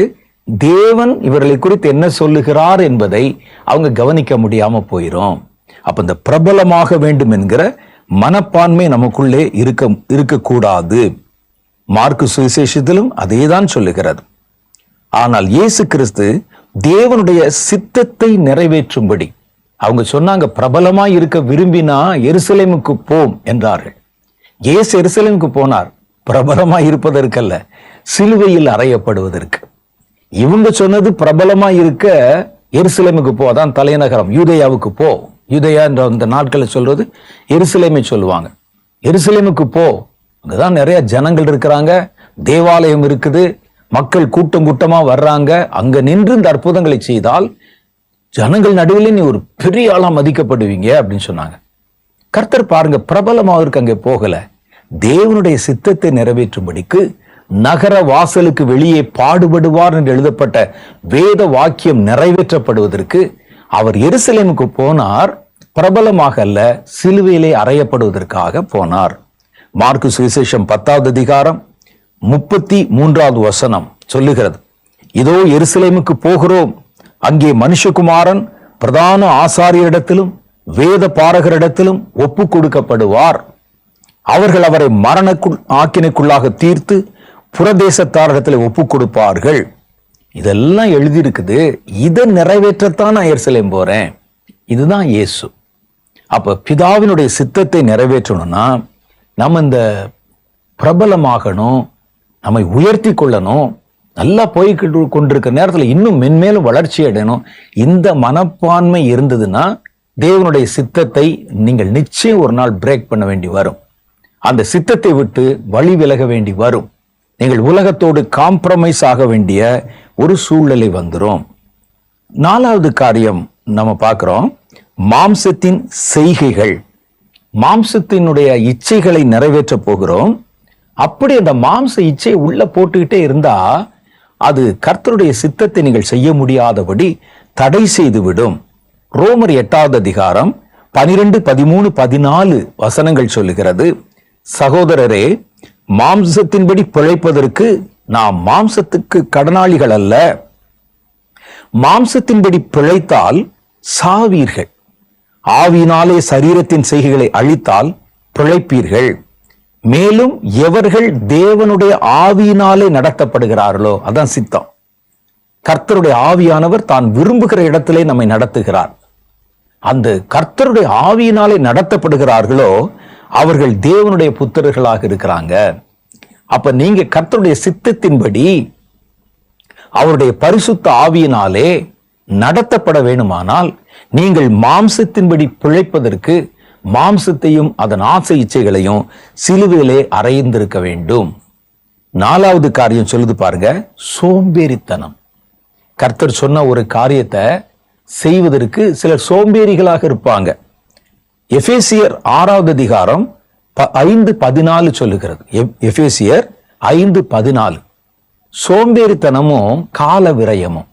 தேவன் இவர்களை குறித்து என்ன சொல்லுகிறார் என்பதை அவங்க கவனிக்க முடியாம போயிரும். அப்ப இந்த பிரபலமாக வேண்டும் என்கிற மனப்பான்மை நமக்குள்ளே இருக்கக்கூடாது. மார்க்கு சுவிசேஷத்திலும் அதேதான் சொல்லுகிறது. ஆனால் இயேசு கிறிஸ்து தேவனுடைய சித்தத்தை நிறைவேற்றும்படி அவங்க சொன்னாங்க, பிரபலமாய் இருக்க விரும்பினா எருசலேமுக்கு போம் என்றார்கள். இயேசு எருசலேமுக்கு போனார் பிரபலமாய் இருப்பதற்கல்ல, சிலுவையில் அறையப்படுவதற்கு. இவங்க சொன்னது பிரபலமாய் இருக்க எருசலேமுக்கு போ, அதான் தலைநகரம், யூதேயாவுக்கு போ. யூதேயா என்ற அந்த நாட்களை சொல்றது எருசலேமை சொல்லுவாங்க. எருசலேமுக்கு போ, அங்கதான் நிறைய ஜனங்கள் இருக்கிறாங்க, தேவாலயம் இருக்குது, மக்கள் கூட்டம் கூட்டமா வர்றாங்க, அங்க நின்று இந்த அற்புதங்களை செய்தால் ஜனங்கள் நடுவில் நீ ஒரு பெரிய ஆளா மதிக்கப்படுவீங்க அப்படின்னு சொன்னாங்க. கர்த்தர் பாருங்க, பிரபலமாவதற்கு அங்கே போகல, தேவனுடைய சித்தத்தை நிறைவேற்றும்படிக்கு நகர வாசலுக்கு வெளியே பாடுபடுவார் என்று எழுதப்பட்ட வேத வாக்கியம் நிறைவேற்றப்படுவதற்கு அவர் எருசலேமுக்கு போனார். பிரபலமாக அல்ல, சிலுவையிலே அறையப்படுவதற்காக போனார். மார்க்கு சுவிசேஷம் 10வது அதிகாரம் 33வது வசனம் சொல்லுகிறது, இதோ எருசலேமுக்கு போகிறோம், அங்கே மனுஷகுமாரன் பிரதான ஆசாரியரிடத்திலும் வேத பாரகரிடத்திலும் ஒப்பு கொடுக்கப்படுவார். அவர்கள் அவரை மரண ஆக்கினைக்குள்ளாக தீர்த்து புறதேசத்தாரிடத்தில் ஒப்பு கொடுப்பார்கள். இதெல்லாம் எழுதியிருக்குது, இதை நிறைவேற்றத்தான் நான் எருசலேம் போறேன். இதுதான் இயேசு. அப்ப பிதாவினுடைய சித்தத்தை நிறைவேற்றணும்னா நம்ம இந்த பிரபலமாகணும், நம்மை உயர்த்தி கொள்ளணும், நல்லா போய்கிட்டு கொண்டிருக்கிற நேரத்தில் இன்னும் மென்மேலும் வளர்ச்சி அடையணும். இந்த மனப்பான்மை இருந்ததுன்னா தேவனுடைய சித்தத்தை நீங்கள் நிச்சயம் ஒரு நாள் பிரேக் பண்ண வேண்டி வரும். அந்த சித்தத்தை விட்டு வழி விலக வேண்டி வரும். நீங்கள் உலகத்தோடு காம்ப்ரமைஸ் ஆக வேண்டிய ஒரு சூழ்நிலை வந்துடும். 4வது காரியம் நம்ம பார்க்கிறோம், மாம்சத்தின் செய்கைகள். மாம்சத்தினுடைய இச்சைகளை நிறைவேற்ற போகிறோம். அப்படி அந்த மாம்ச இச்சை உள்ள போட்டுக்கிட்டே இருந்தா அது கர்த்தருடைய சித்தத்தை நீங்கள் செய்ய முடியாதபடி தடை செய்துவிடும். ரோமர் 8வது அதிகாரம் 12, 13, 14 வசனங்கள் சொல்லுகிறது, சகோதரரே, மாம்சத்தின்படி பிழைப்பதற்கு நாம் மாம்சத்துக்கு கடனாளிகள் அல்ல. மாம்சத்தின்படி பிழைத்தால் சாவீர்கள், ஆவியினாலே சரீரத்தின் செய்கைகளை அழித்தால் பிழைப்பீர்கள். மேலும் எவர்கள் தேவனுடைய ஆவியினாலே நடத்தப்படுகிறார்களோ, அதான் சித்தம். கர்த்தருடைய ஆவியானவர் தான் விரும்புகிற இடத்திலே நம்மை நடத்துகிறார். அந்த கர்த்தருடைய ஆவியினாலே நடத்தப்படுகிறார்களோ அவர்கள் தேவனுடைய புத்திரர்களாக இருக்கிறாங்க. அப்ப நீங்க கர்த்தருடைய சித்தத்தின்படி அவருடைய பரிசுத்த ஆவியினாலே நடத்தப்பட வேண்டுமானால் நீங்கள் மாம்சத்தின்படி பிழைப்பதற்கு மாம்சத்தையும் அதன் ஆசை இச்சைகளையும் சிலுவையிலே அறைந்திருக்க வேண்டும். 4வது காரியம் சொல்லுது பாருங்க, சோம்பேறித்தனம். கர்த்தர் சொன்ன ஒரு காரியத்தை செய்வதற்கு சிலர் சோம்பேறிகளாக இருப்பாங்க. எபேசியர் 6வது அதிகாரம் 5:14 சொல்லுகிறது. எபேசியர் 5:14. சோம்பேறித்தனமும் கால விரயமும்,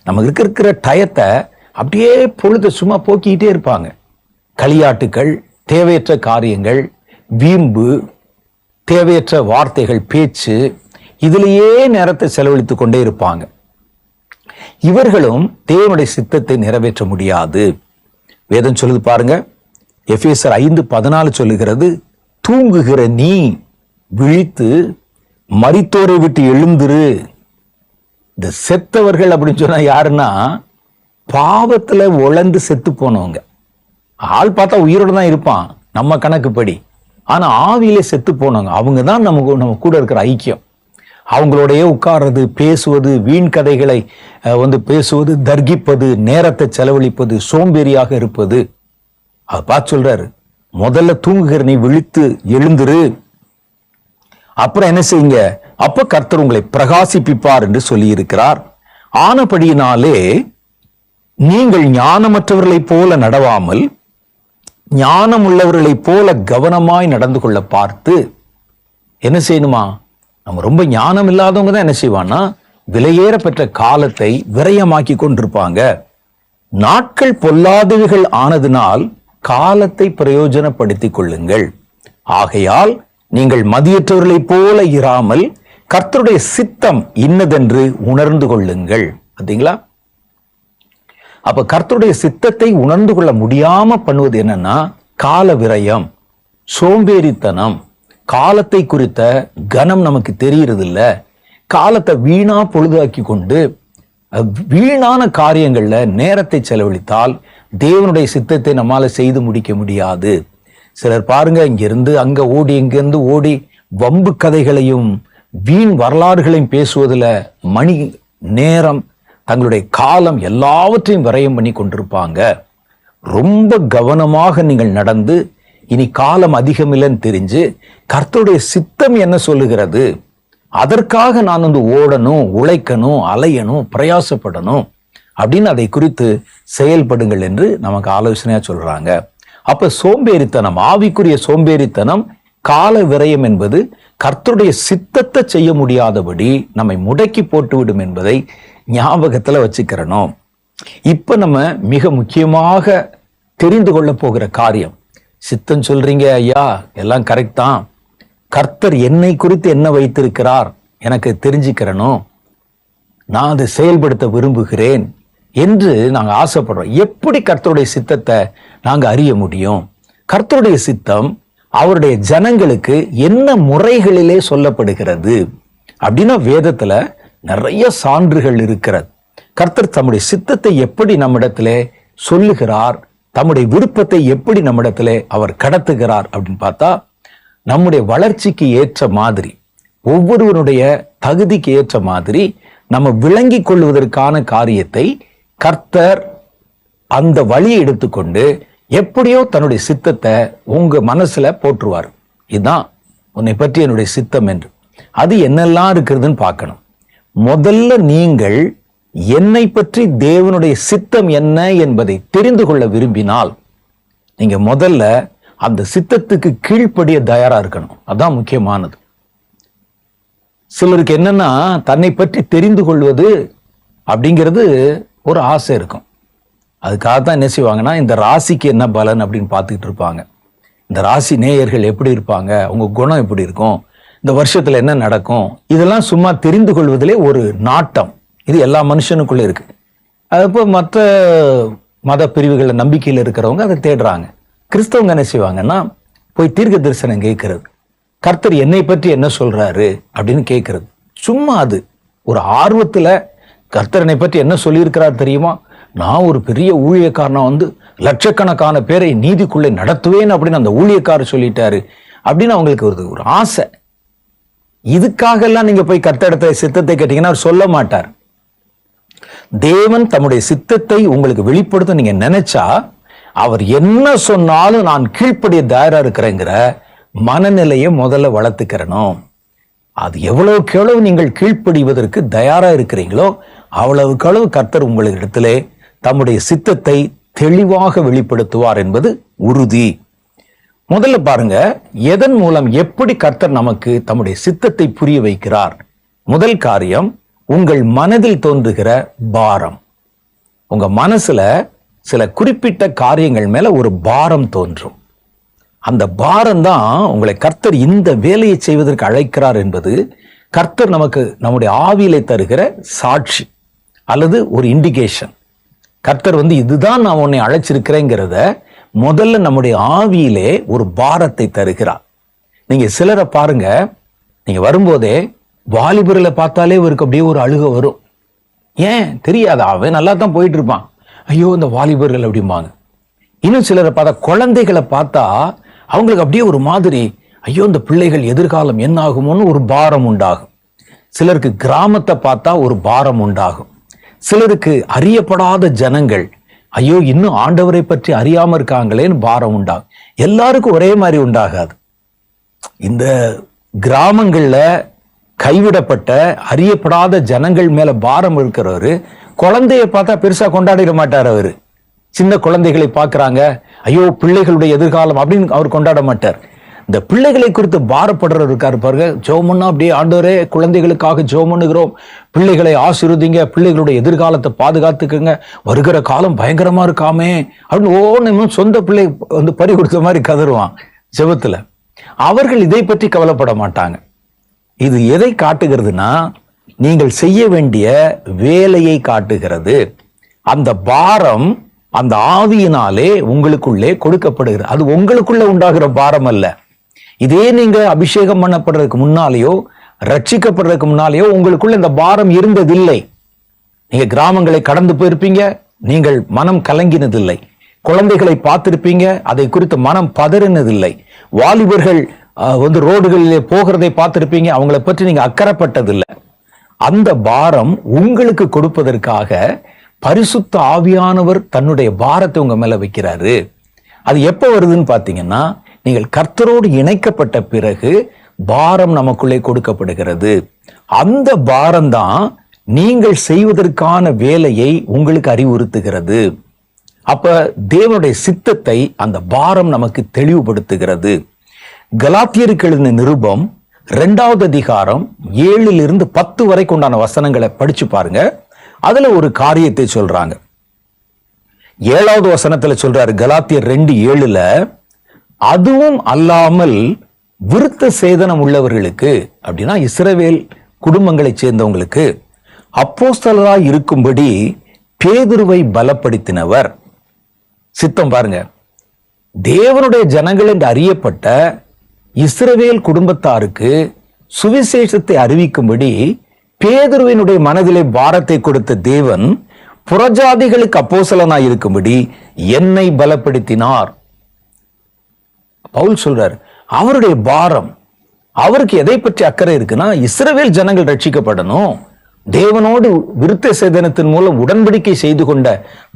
நமக்கு இருக்கிற டயத்தை அப்படியே பொழுது சும்மா போக்கிட்டே இருப்பாங்க. களியாட்டுகள், தேவையற்ற காரியங்கள், வீம்பு, தேவையற்ற வார்த்தைகள், பேச்சு, இதிலேயே நேரத்தை செலவழித்துக் கொண்டே இருப்பாங்க. இவர்களும் தேவனுடைய சித்தத்தை நிறைவேற்ற முடியாது. வேதம் சொல்லுது பாருங்க, எபேசியர் 5:14 சொல்லுகிறது, தூங்குகிற நீ விழித்து மரித்தோரை விட்டு எழுந்திரு. இந்த செத்தவர்கள் அப்படின்னு சொன்னா யாருன்னா, பாவத்துல உழந்து செத்து போனவங்க. ஆள் பார்த்தா உயிரோட தான் இருப்பான் நம்ம கணக்குப்படி, ஆனா ஆவியிலே செத்து போனவங்க. அவங்க தான் நம்ம கூட இருக்கிற ஐக்கியம். அவங்களோடைய உட்கார்றது, பேசுவது, வீண் கதைகளை பேசுவது, தர்கிப்பது, நேரத்தை செலவழிப்பது, சோம்பேறியாக இருப்பது. அதை பார்த்து சொல்றாரு, முதல்ல தூங்குகிற நீ விழித்து எழுந்திரு, அப்புறம் என்ன செய்யுங்க, அப்ப கர்த்தர் உங்களை பிரகாசிப்பிப்பார் என்று சொல்லி இருக்கிறார். ஆனபடியினாலே நீங்கள் ஞானமற்றவர்களைப் போல நடவாமல் ஞானம் உள்ளவர்களைப் போல கவனமாய் நடந்து கொள்ள பார்த்து என்ன செய்யணுமா, நம்ம ரொம்ப ஞானம் இல்லாதவங்க தான் என்ன செய்வான்னா, விலையேற பெற்ற காலத்தை விரயமாக்கி கொண்டிருப்பாங்க. நாட்கள் பொல்லாதவைகள் ஆனதினால் காலத்தை பிரயோஜனப்படுத்திக் கொள்ளுங்கள். ஆகையால் நீங்கள் மதியற்றவர்களைப் போல இராமல் கர்த்தருடைய சித்தம் இன்னதென்று உணர்ந்து கொள்ளுங்கள். பார்த்தீங்களா? அப்ப கர்த்தருடைய சித்தத்தை உணர்ந்து கொள்ள முடியாம பண்ணுவது என்னன்னா கால விரயம், சோம்பேறித்தனம், காலத்தை குறித்த கனம் நமக்கு தெரியறது இல்ல. காலத்தை வீணா பொழுதாக்கி கொண்டு வீணான காரியங்கள்ல நேரத்தை செலவழித்தால் தேவனுடைய சித்தத்தை நம்மால செய்து முடிக்க முடியாது. சிலர் பாருங்க, இங்கிருந்து அங்க ஓடி இங்கிருந்து ஓடி வம்பு கதைகளையும் வீண் வரலாறுகளையும் பேசுவதில் மணி நேரம், தங்களுடைய காலம் எல்லாவற்றையும் விரயம் பண்ணி கொண்டிருப்பாங்க. ரொம்ப கவனமாக நீங்கள் நடந்து இனி காலம் அதிகமில்லைன்னு தெரிஞ்சு கர்த்தருடைய சித்தம் என்ன சொல்லுகிறது, அதற்காக நான் வந்து ஓடணும், உழைக்கணும், அலையணும், பிரயாசப்படணும் அப்படின்னு அதை குறித்து செயல்படுங்கள் என்று நமக்கு ஆலோசனையா சொல்றாங்க. அப்ப சோம்பேறித்தனம், ஆவிக்குரிய சோம்பேறித்தனம், கால விரயம் என்பது கர்த்தருடைய சித்தத்தை செய்ய முடியாதபடி நம்மை முடக்கி போட்டுவிடும் என்பதை ஞாபகத்துல வச்சுக்கிறணும். இப்ப நம்ம மிக முக்கியமாக தெரிந்து கொள்ள போகிற காரியம், சித்தம் சொல்றீங்க ஐயா, எல்லாம் கரெக்ட் தான், கர்த்தர் என்னை குறித்து என்ன வைத்திருக்கிறார் எனக்கு தெரிஞ்சுக்கிறணும், நான் அதை செயல்படுத்த விரும்புகிறேன் என்று நாங்க ஆசைப்படுறோம். எப்படி கர்த்தருடைய சித்தத்தை நாங்க அறிய முடியும்? கர்த்தருடைய சித்தம் அவருடைய ஜனங்களுக்கு என்ன முறைகளிலே சொல்லப்படுகிறது அப்படின்னா வேதத்துல நிறைய சான்றுகள் இருக்கிறது. கர்த்தர் தம்முடைய சித்தத்தை எப்படி நம்மிடத்திலே சொல்லுகிறார், தம்முடைய விருப்பத்தை எப்படி நம்மிடத்திலே அவர் கடத்துகிறார் அப்படின்னு பார்த்தா, நம்முடைய வளர்ச்சிக்கு ஏற்ற மாதிரி, ஒவ்வொருவனுடைய தகுதிக்கு ஏற்ற மாதிரி நம்ம விளங்கி கொள்வதற்கான காரியத்தை கர்த்தர் அந்த வழியை எடுத்துக்கொண்டு எப்படியோ தன்னுடைய சித்தத்தை உங்க மனசுல போட்டுருவார். இதுதான் உன்னை பற்றி என்னுடைய சித்தம் என்று. அது என்னெல்லாம் இருக்கிறதுன்னு பார்க்கணும். முதல்ல நீங்கள் என்னை பற்றி தேவனுடைய சித்தம் என்ன என்பதை தெரிந்து கொள்ள விரும்பினால் நீங்க முதல்ல அந்த சித்தத்துக்கு கீழ்ப்படிய தயாரா இருக்கணும். அதான் முக்கியமானது. சிலருக்கு என்னன்னா, தன்னை பற்றி தெரிந்து கொள்வது அப்படிங்கிறது ஒரு ஆசை இருக்கும். அதுக்காக தான் என்ன செய்வாங்கன்னா, இந்த ராசிக்கு என்ன பலன் அப்படின்னு பார்த்துக்கிட்டு இருப்பாங்க. இந்த ராசி நேயர்கள் எப்படி இருப்பாங்க, உங்க குணம் எப்படி இருக்கும், இந்த வருஷத்துல என்ன நடக்கும், இதெல்லாம் சும்மா தெரிந்து கொள்வதிலே ஒரு நாட்டம். இது எல்லா மனுஷனுக்குள்ள இருக்கு. அப்போ மற்ற மத பிரிவுகள் நம்பிக்கையில் இருக்கிறவங்க அதை தேடுறாங்க. கிறிஸ்தவங்க என்ன செய்வாங்கன்னா, போய் தீர்க்க தரிசனம் கேட்கறது, கர்த்தர் என்னை பற்றி என்ன சொல்றாரு அப்படின்னு கேட்கறது. சும்மா அது ஒரு ஆர்வத்துல, கர்த்தர் என்னை பற்றி என்ன சொல்லியிருக்கிறார் தெரியுமா, நான் ஒரு பெரிய ஊழியக்காரனா வந்து லட்சக்கணக்கான பேரை நீதிக்குள்ளே நடத்துவேன் அப்படின்னு அந்த ஊழியக்காரர் சொல்லிட்டாரு அப்படின்னு அவங்களுக்கு ஒரு ஆசை. இதுக்காக எல்லாம் நீங்க போய் கர்த்தரிடத்தை சித்தத்தை கேட்டீங்கன்னா அவர் சொல்ல மாட்டார். தேவன் தம்முடைய சித்தத்தை உங்களுக்கு வெளிப்படுத்த நீங்க நினைச்சா அவர் என்ன சொன்னாலும் நான் கீழ்ப்படிய தயாரா இருக்கிறேங்கிற மனநிலையை முதல்ல வளர்த்துக்கிறணும். அது எவ்வளவுக்கு எவ்வளவு நீங்கள் கீழ்ப்படிவதற்கு தயாரா இருக்கிறீங்களோ அவ்வளவுக்கு அளவு கர்த்தர் உங்களிடத்திலே தம்முடைய சித்தத்தை தெளிவாக வெளிப்படுத்துவார் என்பது உறுதி. முதல்ல பாருங்க, எதன் மூலம் எப்படி கர்த்தர் நமக்கு தம்முடைய சித்தத்தை புரிய வைக்கிறார். முதல் காரியம், உங்கள் மனதில் தோன்றுகிற பாரம். உங்க மனசுல சில குறிப்பிட்ட காரியங்கள் மேல ஒரு பாரம் தோன்றும். அந்த பாரம் தான் உங்களை கர்த்தர் இந்த வேலையை செய்வதற்கு அழைக்கிறார் என்பது கர்த்தர் நமக்கு நம்முடைய ஆவியிலே தருகிற சாட்சி அல்லது ஒரு இண்டிகேஷன். கர்த்தர் வந்து இதுதான் நான் உன்னை அழைச்சிருக்கிறேங்கிறத முதல்ல நம்முடைய ஆவியிலே ஒரு பாரத்தை தருகிறார். நீங்க சிலரை பாருங்க, நீங்க வரும்போதே வாலிபர்களை பார்த்தாலே இவருக்கு அப்படியே ஒரு அழுக வரும். ஏன் தெரியாது, அவன் நல்லா தான் போயிட்டு இருப்பான், ஐயோ இந்த வாலிபர்கள் அப்படிம்பாங்க. இன்னும் சிலரை பார்த்தா, குழந்தைகளை பார்த்தா அவங்களுக்கு அப்படியே ஒரு மாதிரி, ஐயோ இந்த பிள்ளைகள் எதிர்காலம் என்ன ஆகுமோன்னு ஒரு பாரம் உண்டாகும். சிலருக்கு கிராமத்தை பார்த்தா ஒரு பாரம் உண்டாகும். சிலருக்கு அறியப்படாத ஜனங்கள், ஐயோ இன்னும் ஆண்டவரை பற்றி அறியாம இருக்காங்களேன்னு பாரம் உண்டாகும். எல்லாருக்கும் ஒரே மாதிரி உண்டாகாது. இந்த கிராமங்கள்ல கைவிடப்பட்ட அறியப்படாத ஜனங்கள் மேல பாரம் இருக்கிறவரு குழந்தைய பார்த்தா பெருசா கொண்டாடிட மாட்டார். அவரு சின்ன குழந்தைகளை பார்க்கறாங்க, ஐயோ பிள்ளைகளுடைய எதிர்காலம் அப்படின்னு அவர் கொண்டாட மாட்டார். இந்த பிள்ளைகளை குறித்து பாரப்படுறவர் இருக்காரு பாருங்க. ஜெபம்னா அப்படியே, ஆண்டவரே குழந்தைகளுக்காக ஜெபம் பண்ணுகிறோம், பிள்ளைகளை ஆசீர்வதிங்க, பிள்ளைகளுடைய எதிர்காலத்தை பாதுகாத்துக்குங்க, வருகிற காலம் பயங்கரமா இருக்காமே அப்படின்னு ஒவ்வொன்றும் சொந்த பிள்ளை பறி கொடுத்த மாதிரி கதறுவான் ஜெபத்துல. அவர்கள் இதை பற்றி கவலைப்பட மாட்டாங்க. இது எதை காட்டுகிறதுனா, நீங்கள் செய்ய வேண்டிய வேலையை காட்டுகிறது. அந்த பாரம் அந்த ஆவியினாலே உங்களுக்குள்ளே கொடுக்கப்படுகிறது. அது உங்களுக்குள்ள உண்டாகிற பாரம் அல்ல. இதே நீங்க அபிஷேகம் பண்ணப்படுறதுக்கு முன்னாலேயோ ரட்சிக்கப்படுறதுக்கு முன்னாலேயோ உங்களுக்குள்ள இந்த பாரம் இருந்ததில்லை. நீங்க கிராமங்களை கடந்து போயிருப்பீங்க, நீங்கள் மனம் கலங்கினதில்லை. குழந்தைகளை பார்த்திருப்பீங்க, அதை குறித்து மனம் பதறினதில்லை. வாலிபர்கள் ரோடுகளிலே போகிறதை பார்த்திருப்பீங்க, அவங்களை பற்றி நீங்க அக்கறைப்பட்டதில்லை. அந்த பாரம் உங்களுக்கு கொடுப்பதற்காக பரிசுத்த ஆவியானவர் தன்னுடைய பாரத்தை உங்க மேல வைக்கிறாரு. அது எப்ப வருதுன்னு பாத்தீங்கன்னா, நீங்கள் கர்த்தரோடு இணைக்கப்பட்ட பிறகு பாரம் நமக்குள்ளே கொடுக்கப்படுகிறது. அந்த பாரம் தான் நீங்கள் செய்வதற்கான வேலையை உங்களுக்கு அறிவுறுத்துகிறது. அப்ப தேவனுடைய சித்தத்தை அந்த பாரம் நமக்கு தெளிவுபடுத்துகிறது. கலாத்தியருக்கு எழுதின நிருபம் 2வது அதிகாரம் 7 - 10 வரைக்கும் உண்டான வசனங்களை படிச்சு பாருங்க. அதுல ஒரு காரியத்தை சொல்றாங்க. 7வது வசனத்துல சொல்றாரு, கலாத்தியர் 2:7, அதுவும் அல்லாமல் விருத்த சேதனம் உள்ளவர்களுக்கு, அப்படின்னா இஸ்ரவேல் குடும்பங்களை சேர்ந்தவங்களுக்கு, அப்போஸ்தலராய் இருக்கும்படி பேதுருவை பலப்படுத்தினவர். சித்தம் பாருங்க, தேவனுடைய ஜனங்கள் என்று அறியப்பட்ட இஸ்ரவேல் குடும்பத்தாருக்கு சுவிசேஷத்தை அறிவிக்கும்படி பேதுருவினுடைய மனதிலே பாரத்தை கொடுத்த தேவன் புறஜாதிகளுக்கு அப்போஸ்தலனாய் இருக்கும்படி என்னை பலப்படுத்தினார். பவுல் சொல்றார், அவருடைய பாரம், அவருக்கு எதை பற்றி அக்கறை இருக்குன்னா, இஸ்ரவேல் ஜனங்கள் ரட்சிக்கப்படணும், தேவனோடு விருத்த சேதனத்தின் மூலம் உடன்படிக்கை செய்து கொண்ட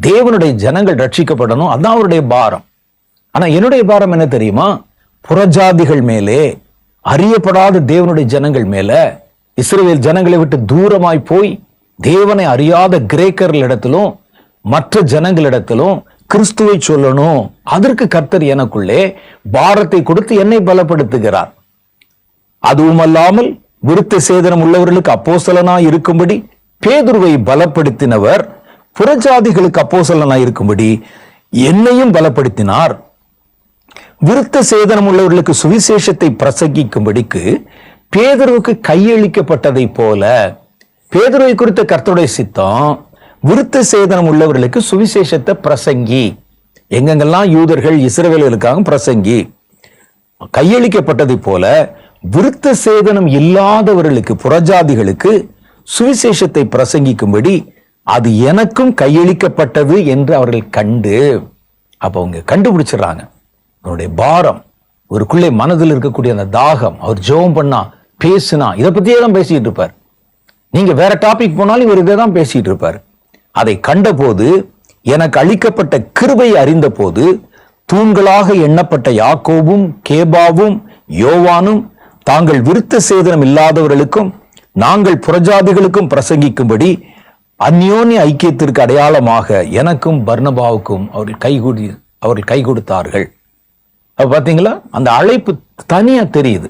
தேவனுடைய ஜனங்கள் ரட்சிக்கப்படணும். அதான் அவருடைய பாரம். ஆனா என்னுடைய பாரம் என்ன தெரியுமா? புறஜாதிகள் மேலே, அறியப்படாத தேவனுடைய ஜனங்கள் மேல, இஸ்ரவேல் ஜனங்களை விட்டு தூரமாய் போய் தேவனை அறியாத கிரேக்கர்களிடத்திலும் மற்ற ஜனங்களிடத்திலும் கிறிஸ்துவை சொல்லணும். அதற்கு கர்த்தர் எனக்குள்ளே பாரத்தை கொடுத்து என்னை பலப்படுத்துகிறார். அதுவும் அல்லாமல் விருத்த சேதனம் உள்ளவர்களுக்கு அப்போஸ்தலனாய் இருக்கும்படி பேதுருவை பலப்படுத்தினவர் புறஜாதிகளுக்கு அப்போஸ்தலனாய் இருக்கும்படி என்னையும் பலப்படுத்தினார். விருத்த சேதனம் உள்ளவர்களுக்கு சுவிசேஷத்தை பிரசங்கிக்கும்படிக்கு பேதுருவுக்கு கையளிக்கப்பட்டதை போல, பேதுருவை குறித்த கர்த்தருடைய சித்தம் விருத்த சேதனம் உள்ளவர்களுக்கு சுவிசேஷத்தை பிரசங்கி, எங்கெங்கெல்லாம் யூதர்கள் இஸ்ரவேலர்களுக்காக பிரசங்கி, கையளிக்கப்பட்டதை போல விருத்த சேதனம் இல்லாதவர்களுக்கு, புறஜாதிகளுக்கு சுவிசேஷத்தை பிரசங்கிக்கும்படி அது எனக்கும் கையளிக்கப்பட்டது என்று அவர்கள் கண்டு, அப்ப அவங்க கண்டுபிடிச்சிடறாங்க அவருடைய பாரம், ஒருக்குள்ளே மனதில் இருக்கக்கூடிய அந்த தாகம். அவர் ஜெபம் பண்ணா, பேசுனா, இதை பத்தியே தான் பேசிட்டு இருப்பார். நீங்க வேற டாபிக் போனாலும் இவர் இதை தான் பேசிட்டு இருப்பார். அதை கண்டபோது, எனக்கு அளிக்கப்பட்ட கிருபையை அறிந்த போது, தூண்களாக எண்ணப்பட்ட யாக்கோபும் கேபாவும் யோவானும் தாங்கள் விருத்த சேதனம் இல்லாதவர்களுக்கும் நாங்கள் புறஜாதிகளுக்கும் பிரசங்கிக்கும்படி அந்யோன்ய ஐக்கியத்திற்கு அடையாளமாக எனக்கும் பர்னபாவுக்கும் அவர்கள் கை கொடுத்தார்கள். பாத்தீங்களா, அந்த அழைப்பு தனியா தெரியுது.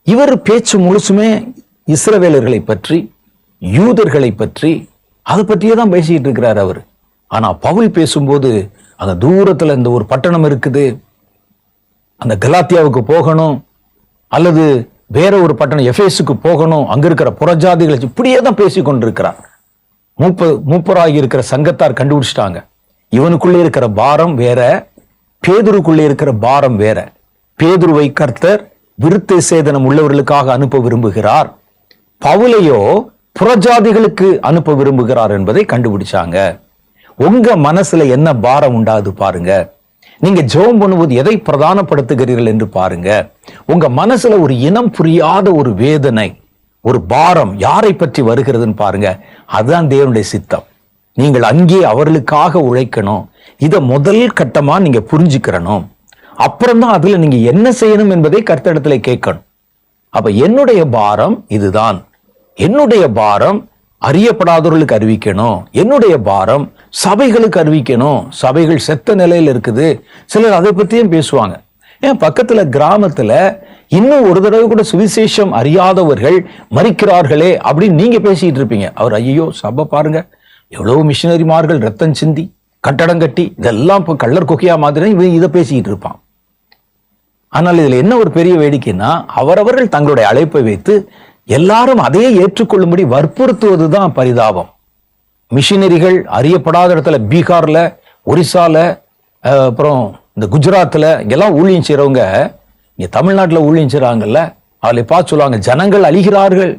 இவர் பேச்சு முழுசுமே இஸ்ரவேலர்களை பற்றி, யூதர்களை பற்றி, அதை பற்றியே தான் பேசிட்டு இருக்கிறார் அவர். ஆனா பவுல் பேசும்போது, அந்த தூரத்துல இந்த ஒரு பட்டணம் இருக்குது, அந்த கலாத்தியாவுக்கு போகணும், அல்லது வேற ஒரு பட்டணம் எஃபேசுக்கு போகணும், அங்க இருக்கிற புறஜாதிகளை இப்படியே தான் பேசி கொண்டிருக்கிறார். மூப்பராகி இருக்கிற சங்கத்தார் கண்டுபிடிச்சிட்டாங்க, இவனுக்குள்ளே இருக்கிற பாரம் வேற, பேதுருக்குள்ளே இருக்கிற பாரம் வேற. பேதுருவை கர்த்தர் விருத்த சேதனம் உள்ளவர்களுக்காக அனுப்ப விரும்புகிறார், பவுலையோ புறஜாதிகளுக்கு அனுப்ப விரும்புகிறார் என்பதை கண்டுபிடிச்சாங்க. உங்க மனசுல என்ன பாரம் உண்டாது பாருங்க. நீங்க ஜெபம் பண்ணும்போது எதை பிரதானப்படுத்துகிறீர்கள் என்று பாருங்க. உங்க மனசுல ஒரு இனம் புரியாத ஒரு வேதனை, ஒரு பாரம் யாரை பற்றி வருகிறதுன்னு பாருங்க. அதுதான் தேவனுடைய சித்தம். நீங்கள் அங்கே அவர்களுக்காக உழைக்கணும். இதை முதல் கட்டமா நீங்க புரிஞ்சுக்கிறணும். அப்புறம்தான் அதுல நீங்க என்ன செய்யணும் என்பதை கர்த்தரிடத்துல கேட்கணும். அப்ப என்னுடைய பாரம் இதுதான். என்னுடைய பாரம் அறியப்படாதவர்களுக்கு அறிவிக்கணும். என்னுடைய பாரம் சபைகளுக்கு அறிவிக்கணும். சபைகள் செத்த நிலையில் இருக்குது. சிலர் அதை பத்தியும் பேசுவாங்க. ஏன் பக்கத்துல கிராமத்துல இன்னும் ஒரு தடவை கூட சுவிசேஷம் அறியாதவர்கள் மரிக்கிறார்களே அப்படின்னு நீங்க பேசிட்டு இருப்பீங்க. அவர் ஐயோ சபை பாருங்க, எவ்வளவு மிஷினரிமார்கள் ரத்தம் சிந்தி கட்டடம் கட்டி இதெல்லாம் இப்போ கள்ளர் குகையா மாதிரி இவன் இதை பேசிக்கிட்டு இருப்பான். ஆனால் இதுல என்ன ஒரு பெரிய வேடிக்கைன்னா, அவரவர்கள் தங்களுடைய அழைப்பை வைத்து எல்லாரும் அதையே ஏற்றுக்கொள்ளும்படி வற்புறுத்துவதுதான் பரிதாபம். மிஷினரிகள் அறியப்படாத இடத்துல பீகார்ல, ஒரிசால, அப்புறம் இந்த குஜராத்ல இங்கெல்லாம் ஊழியம் செய்யறவங்க இங்க தமிழ்நாட்டுல ஊழியம் செய்றாங்கல்ல, அவளை பார்த்து சொல்லுவாங்க, ஜனங்கள் அழிகிறார்கள்,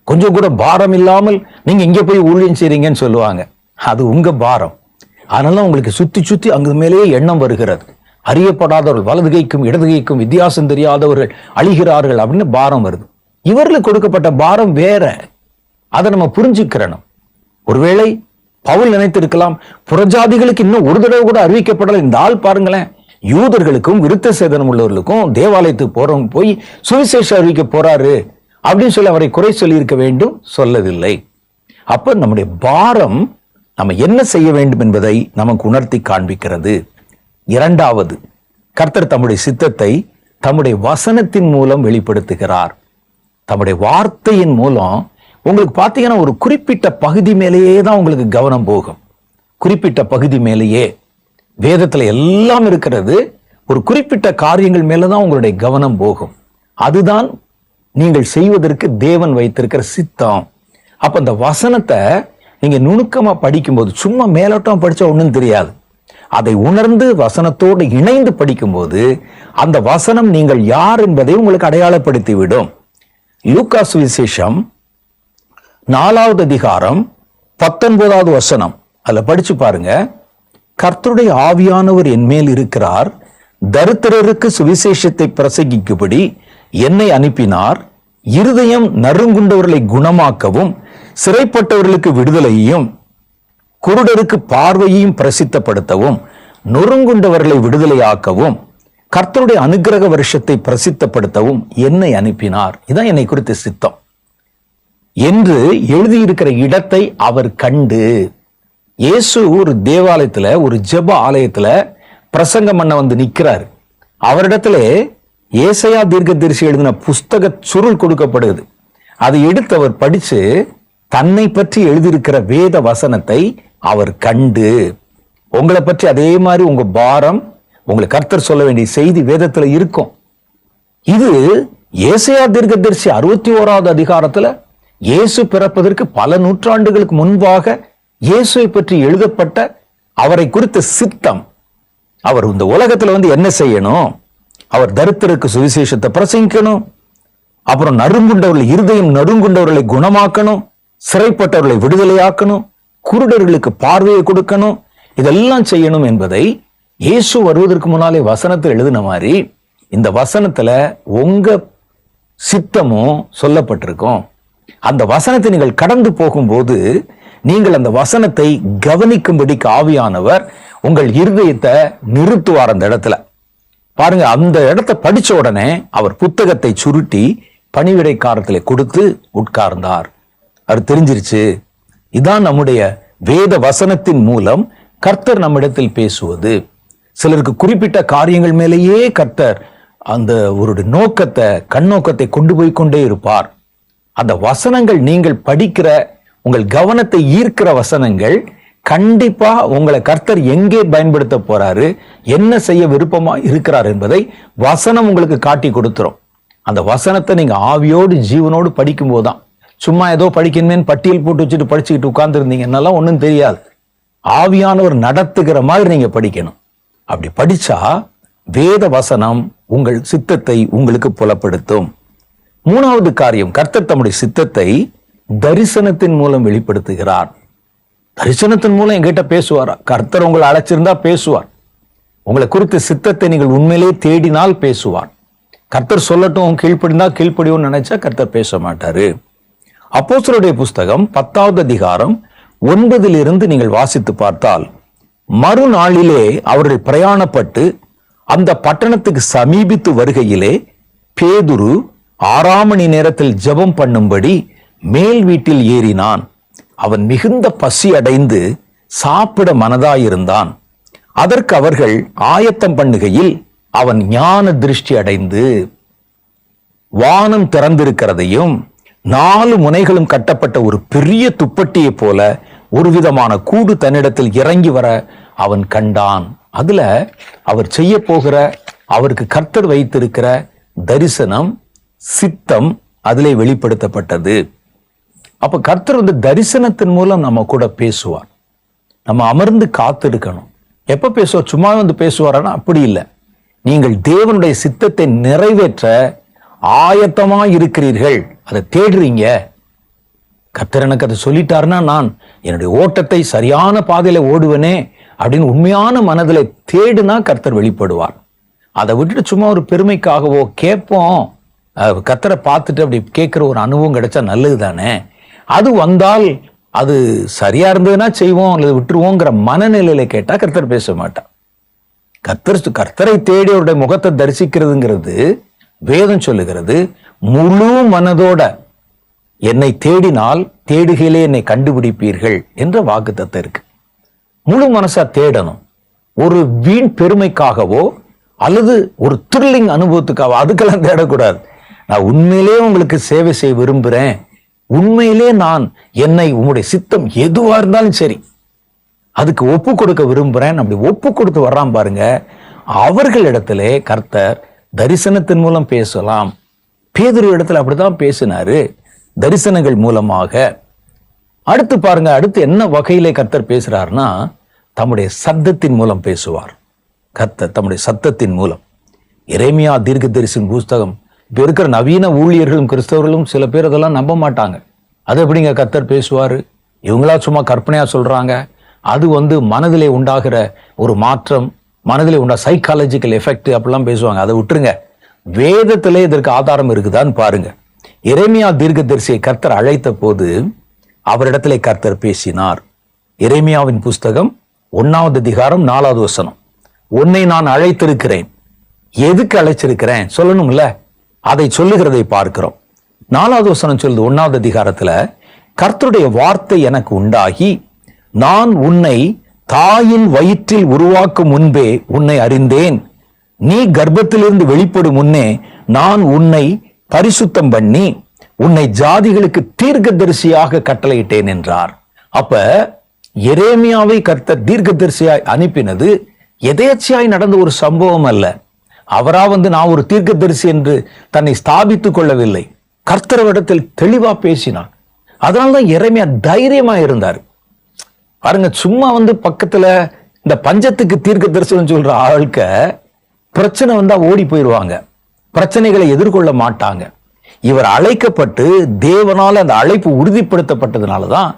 கொஞ்சம் கூட பாரம் இல்லாமல் நீங்க இங்க போய் ஊழியம் செய்றீங்கன்னு சொல்லுவாங்க. அது உங்க பாரம். அதனால உங்களுக்கு சுத்தி சுத்தி அங்கு மேலேயே எண்ணம் வருகிறது. அறியப்படாதவர்கள், வலதுகைக்கும் இடதுகைக்கும் வித்தியாசம் தெரியாதவர்கள் அழிகிறார்கள் அப்படின்னு பாரம் வருது. இவர்களுக்கு கொடுக்கப்பட்ட பாரம் வேற. அதை நம்ம புரிஞ்சுக்கிறணும். ஒருவேளை பவுல் நினைத்திருக்கலாம், புறஜாதிகளுக்கு இன்னும் ஒரு தடவை கூட அறிவிக்கப்படல. இந்த ஆள் பாருங்களேன், யூதர்களுக்கும் விருத்த சேதனம் உள்ளவர்களுக்கும் தேவாலயத்துக்கு போறவங்க போய் சுவிசேஷம் அறிவிக்க போறாரு அப்படின்னு சொல்லி அவரை குறை சொல்லி இருக்க வேண்டும், சொல்லவில்லை. அப்ப நம்முடைய பாரம் நம்ம என்ன செய்ய வேண்டும் என்பதை நமக்கு உணர்த்தி காண்பிக்கிறது. இரண்டாவது, கர்த்தர் தம்முடைய சித்தத்தை தம்முடைய வசனத்தின் மூலம் வெளிப்படுத்துகிறார். தம்முடைய வார்த்தையின் மூலம் உங்களுக்கு பார்த்தீங்கன்னா ஒரு குறிப்பிட்ட பகுதி மேலேயே தான் உங்களுக்கு கவனம் போகும். குறிப்பிட்ட பகுதி மேலேயே வேதத்துல எல்லாம் இருக்கிறது. ஒரு குறிப்பிட்ட காரியங்கள் மேலதான் உங்களுடைய கவனம் போகும். அதுதான் நீங்கள் செய்வதற்கு தேவன் வைத்திருக்கிற சித்தம். அப்ப அந்த வசனத்தை நீங்க நுணுக்கமா படிக்கும்போது, சும்மா மேலோட்டம் படிச்சா ஒண்ணும் தெரியாது. அதை உணர்ந்து வசனத்தோடு இணைந்து படிக்கும்போது அந்த வசனம் நீங்கள் யார் என்பதை உங்களுக்கு அடையாளப்படுத்தி விடும். லூக்கா சுவிசேஷம் 4வது அதிகாரம் 19வது வசனம், அதுல படிச்சு பாருங்க. கர்த்தருடைய ஆவியானவர் என் மேல் இருக்கிறார், தரித்திரருக்கு சுவிசேஷத்தை பிரசங்கிக்கும்படி என்னை அனுப்பினார், இருதயம் நறுங்குண்டவர்களை குணமாக்கவும் சிறைப்பட்டவர்களுக்கு விடுதலையையும் குருடருக்கு பார்வையையும் பிரசித்தப்படுத்தவும் நொறுங்குண்டவர்களை விடுதலையாக்கவும் கர்த்தருடைய அனுக்கிரக வருஷத்தை பிரசித்தப்படுத்தவும் என்னை அனுப்பினார். இதான் என்னை குறித்த சித்தம் என்று எழுதியிருக்கிற இடத்தை அவர் கண்டு. இயேசு ஒரு தேவாலயத்துல, ஒரு ஜெப ஆலயத்துல பிரசங்கம் பண்ண வந்து நிற்கிறார். அவரிடத்துல ஏசாயா தீர்க்கதரிசி எழுதின புஸ்தக சுருள் கொடுக்கப்படுது. அதை எடுத்து அவர் படிச்சு தன்னை பற்றி எழுதியிருக்கிற வேத வசனத்தை அவர் கண்டு, உங்களை பற்றி அதே மாதிரி உங்க பாரம், உங்களுக்கு கர்த்தர் சொல்ல வேண்டிய செய்தி வேதத்துல இருக்கும். இது ஏசாயா தீர்க்கதரிசி 61வது அதிகாரத்துல இயேசு பிறப்பதற்கு பல நூற்றாண்டுகளுக்கு முன்பாக இயேசுவை பற்றி எழுதப்பட்ட அவரை குறித்த சித்தம். அவர் இந்த உலகத்துல வந்து என்ன செய்யணும்? அவர் தரித்திரருக்கு சுவிசேஷத்தை பிரசங்கிக்கணும், அப்புறம் நறுங்குண்டவர்களை, இருதயம் நறுங்குண்டவர்களை குணமாக்கணும், சிறைப்பட்டவர்களை விடுதலையாக்கணும், குருடர்களுக்கு பார்வையை கொடுக்கணும், இதெல்லாம் செய்யணும் என்பதை இயேசு வருவதற்கு முன்னாலே வசனத்தில் எழுதின மாதிரி இந்த வசனத்துல உங்க சித்தமும் சொல்லப்பட்டிருக்கும். அந்த வசனத்தை நீங்கள் கடந்து போகும்போது நீங்கள் அந்த வசனத்தை கவனிக்கும்படிக்கு ஆவியானவர் உங்கள் இருதயத்தை நிறுத்துவார். அந்த இடத்துல பாருங்க, அந்த இடத்தை படிச்ச உடனே அவர் புத்தகத்தை சுருட்டி பணிவிடைக்காரத்திலே கொடுத்து உட்கார்ந்தார். அவர் தெரிஞ்சிருச்சு, இதான் நம்முடைய வேத வசனத்தின் மூலம் கர்த்தர் நம்மிடத்தில் பேசுவது. சிலருக்கு குறிப்பிட்ட காரியங்கள் மேலேயே கர்த்தர் அந்த ஒரு நோக்கத்தை, கண்ணோக்கத்தை கொண்டு போய் கொண்டே இருப்பார். அந்த வசனங்கள், நீங்கள் படிக்கிற, உங்கள் கவனத்தை ஈர்க்கிற வசனங்கள் கண்டிப்பா உங்களை கர்த்தர் எங்கே பயன்படுத்த போறாரு, என்ன செய்ய விருப்பமா இருக்கிறார் என்பதை வசனம் உங்களுக்கு காட்டி கொடுத்துரும். அந்த வசனத்தை நீங்க ஆவியோடு ஜீவனோடு படிக்கும் போதுதான், சும்மா ஏதோ படிக்கணுமேன்னு பட்டியல் போட்டு வச்சுட்டு படிச்சுக்கிட்டு உட்கார்ந்து இருந்தீங்கன்னாலாம் ஒன்றும் தெரியாது. ஆவியானவர் நடத்துகிற மாதிரி நீங்க படிக்கணும். அப்படி படிச்சா வேத வசனம் உங்கள் சித்தத்தை உங்களுக்கு புலப்படுத்தும். மூணாவது காரியம், கர்த்தர் தம்முடைய சித்தத்தை தரிசனத்தின் மூலம் வெளிப்படுத்துகிறார். தரிசனத்தின் மூலம் என்கிட்ட பேசுவாரா? கர்த்தர் உங்களை அழைச்சிருந்தா பேசுவார். உங்களை குறித்த சித்தத்தை நீங்கள் உண்மையிலே தேடினால் பேசுவார். கர்த்தர் சொல்லட்டும், கீழ்ப்படிந்தா கீழ்ப்படியும் நினைச்சா கர்த்தர் பேச மாட்டாரு. அப்போஸ்தலருடைய புஸ்தகம் 10வது அதிகாரம் 9 நீங்கள் வாசித்து பார்த்தால், மறுநாளிலே அவர்கள் பிரயாணப்பட்டு அந்த பட்டணத்துக்கு சமீபித்து வருகையிலே பேதுரு 6 மணி நேரத்தில் ஜெபம் பண்ணும்படி மேல் வீட்டில் ஏறினான். அவன் மிகுந்த பசி அடைந்து சாப்பிட மனதாயிருந்தான். அதற்கு அவர்கள் ஆயத்தம் பண்ணுகையில் அவன் ஞான திருஷ்டி அடைந்து வானம் திறந்திருக்கிறதையும் 4 முனைகளும் கட்டப்பட்ட ஒரு பெரிய துப்பட்டியை போல ஒரு விதமான கூடு தன்னிடத்தில் இறங்கி வர அவன் கண்டான். அதுல அவர் செய்ய போகிற, அவருக்கு கர்த்தர் வைத்திருக்கிற தரிசனம், சித்தம் அதிலே வெளிப்படுத்தப்பட்டது. அப்ப கர்த்தர் தரிசனத்தின் மூலம் நம்ம கூட பேசுவார். நம்ம அமர்ந்து காத்திருக்கணும். எப்ப பேசுவார்? சும்மா பேசுவாரானா அப்படி இல்லை. நீங்கள் தேவனுடைய சித்தத்தை நிறைவேற்ற ஆயத்தமா இருக்கிறீர்கள், அதை தேடுறீங்க. கர்த்தர் எனக்கு அதை சொல்லிட்டாருன்னா நான் என்னுடைய ஓட்டத்தை சரியான பாதையில ஓடுவனே அப்படின்னு உண்மையான மனதில் தேடுனா கர்த்தர் வெளிப்படுவார். அதை விட்டுட்டு சும்மா ஒரு பெருமைக்காகவோ கேட்போம், கர்த்தரை பார்த்துட்டு அப்படி கேட்கிற ஒரு அனுபவம் கிடைச்சா நல்லது தானே. அது வந்தால் அது சரியா இருந்ததுன்னா செய்வோம் அல்லது விட்டுருவோங்கிற மனநிலையில கேட்டா கர்த்தர் பேச மாட்டார். கர்த்தரை தேடி அவருடைய முகத்தை தரிசிக்கிறதுங்கிறது வேதம் சொல்லுகிறது. முழு மனதோட என்னை தேடினால் தேடுகையிலே என்னை கண்டுபிடிப்பீர்கள் என்ற வாக்குத்தத்தம் இருக்கு. முழு மனசா தேடணும். ஒரு வீண் பெருமைக்காகவோ அல்லது ஒரு த்ரில்லிங் அனுபவத்துக்காகவோ அதுக்கெல்லாம் தேடக்கூடாது. நான் உண்மையிலே உங்களுக்கு சேவை செய்ய விரும்புறேன், உண்மையிலே நான் என்னை உங்களுடைய சித்தம் எதுவா இருந்தாலும் சரி அதுக்கு ஒப்பு கொடுக்க விரும்புறேன், அப்படி ஒப்பு கொடுத்து வர்றான் பாருங்க, அவர்களிடத்திலே கர்த்தர் தரிசனத்தின் மூலம் பேசலாம். பேதுரு இடத்துல அப்படிதான் பேசினாரு, தரிசனங்கள் மூலமாக. அடுத்து பாருங்க, அடுத்து என்ன வகையிலே கர்த்தர் பேசுறாருன்னா தம்முடைய சத்தத்தின் மூலம் பேசுவார். கர்த்தர் தம்முடைய சத்தத்தின் மூலம். எரேமியா தீர்க்கதரிசியின் புஸ்தகம், இப்ப இருக்கிற நவீன ஊழியர்களும் கிறிஸ்தவர்களும் சில பேர் அதெல்லாம் நம்ப மாட்டாங்க. அது எப்படிங்க கர்த்தர் பேசுவாரு, இவங்களா சும்மா கற்பனையா சொல்றாங்க, அது மனதிலே உண்டாகிற ஒரு மாற்றம், மனதிலே உண்டா சைக்காலஜிக்கல் எஃபெக்ட் அப்படிலாம் பேசுவாங்க. அதை விட்டுருங்க. வேதத்திலே இதற்கு ஆதாரம் இருக்குதான்னு பாருங்க. எரேமியா தீர்க்கதரிசியை கர்த்தர் அழைத்த போது அவரிடத்திலே கர்த்தர் பேசினார். எரேமியாவின் புஸ்தகம் 1வது அதிகாரம் 4வது வசனம். உன்னை நான் அழைத்திருக்கிறேன். எதுக்கு அழைச்சிருக்கிறேன் சொல்லணும்ல, அதை சொல்லுகிறதை பார்க்கிறோம். 4வது வசனம் சொல்லுது 1வது அதிகாரத்துல, கர்த்தருடைய வார்த்தை எனக்கு உண்டாகி நான் உன்னை தாயின் வயிற்றில் உருவாக்கும் முன்பே உன்னை அறிந்தேன், நீ கர்ப்பத்திலிருந்து வெளிப்படும் முன்னே நான் உன்னை பரிசுத்தம் பண்ணி உன்னை ஜாதிகளுக்கு தீர்க்கதரிசியாக கட்டளையிட்டேன் என்றார். அப்ப எரேமியாவை கர்த்தர் தீர்க்கதரிசியாய் அனுப்பினது எதேச்சையாய் நடந்த ஒரு சம்பவம் அல்ல. அவரா நான் ஒரு தீர்க்கதரிசி என்று தன்னை ஸ்தாபித்துக் கொள்ளவில்லை. கர்த்தரிடத்தில் தெளிவா பேசினார். அதனால்தான் எரேமியா தைரியமா இருந்தார். பாருங்க, சும்மா பக்கத்துல இந்த பஞ்சத்துக்கு தீர்க்கதரிசனம் சொல்ற ஆட்க பிரச்சனை வந்தா ஓடி போயிடுவாங்க, பிரச்சனைகளை எதிர்கொள்ள மாட்டாங்க. இவர் அழைக்கப்பட்டு தேவனால அந்த அழைப்பு உறுதிப்படுத்தப்பட்டதுனாலதான்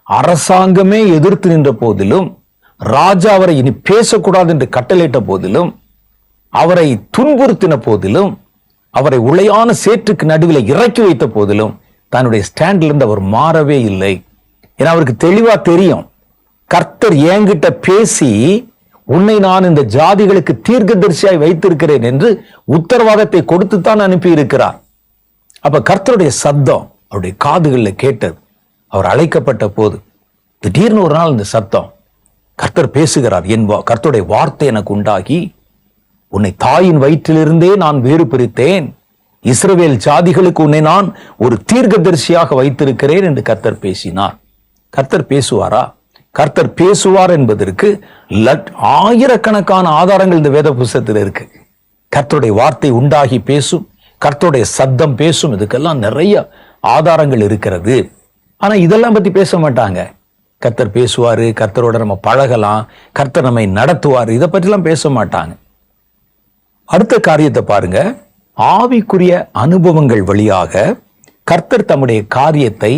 அரசாங்கமே எதிர்த்து நின்ற போதிலும், ராஜா அவரை இனி பேசக்கூடாது என்று கட்டளையிட்ட போதிலும், அவரை துன்புறுத்தின போதிலும், அவரை உளையான சேற்றுக்கு நடுவில் இறக்கி வைத்த போதிலும் தன்னுடைய ஸ்டாண்ட்ல இருந்து அவர் மாறவே இல்லை. ஏன்னா அவருக்கு தெளிவா தெரியும், கர்த்தர் என்கிட்ட பேசி உன்னை நான் இந்த ஜாதிகளுக்கு தீர்க்கதரிசியாய் வைத்திருக்கிறேன் என்று உத்தரவாதத்தை கொடுத்துத்தான் அனுப்பி இருக்கிறார். அப்ப கர்த்தருடைய சத்தம் அவருடைய காதுகளில் கேட்டது. அவர் அழைக்கப்பட்ட போது திடீர்னு ஒரு நாள் இந்த சத்தம், கர்த்தர் பேசுகிறார், கர்த்தருடைய வார்த்தை எனக்கு உண்டாகி உன்னை தாயின் வயிற்றிலிருந்தே நான் வேறு பிரித்தேன், இஸ்ரவேல் ஜாதிகளுக்கு உன்னை நான் ஒரு தீர்க்கதரிசியாக வைத்திருக்கிறேன் என்று கர்த்தர் பேசினார். கர்த்தர் பேசுவாரா? கர்த்தர் பேசுவார் என்பதற்கு ஆயிரக்கணக்கான ஆதாரங்கள் இந்த வேத புஸ்தகத்தில் இருக்கு. கர்த்தருடைய வார்த்தை உண்டாகி பேசும், கர்த்தருடைய சத்தம் பேசும், இதுக்கெல்லாம் நிறைய ஆதாரங்கள் இருக்கிறது. ஆனா இதெல்லாம் பத்தி பேச மாட்டாங்க. கர்த்தர் பேசுவாரு, கர்த்தரோட நம்ம பழகலாம், கர்த்தர் நம்மை நடத்துவாரு, இதை பற்றிலாம் பேச மாட்டாங்க. அடுத்த காரியத்தை பாருங்க, ஆவிக்குரிய அனுபவங்கள் வழியாக கர்த்தர் தம்முடைய காரியத்தை,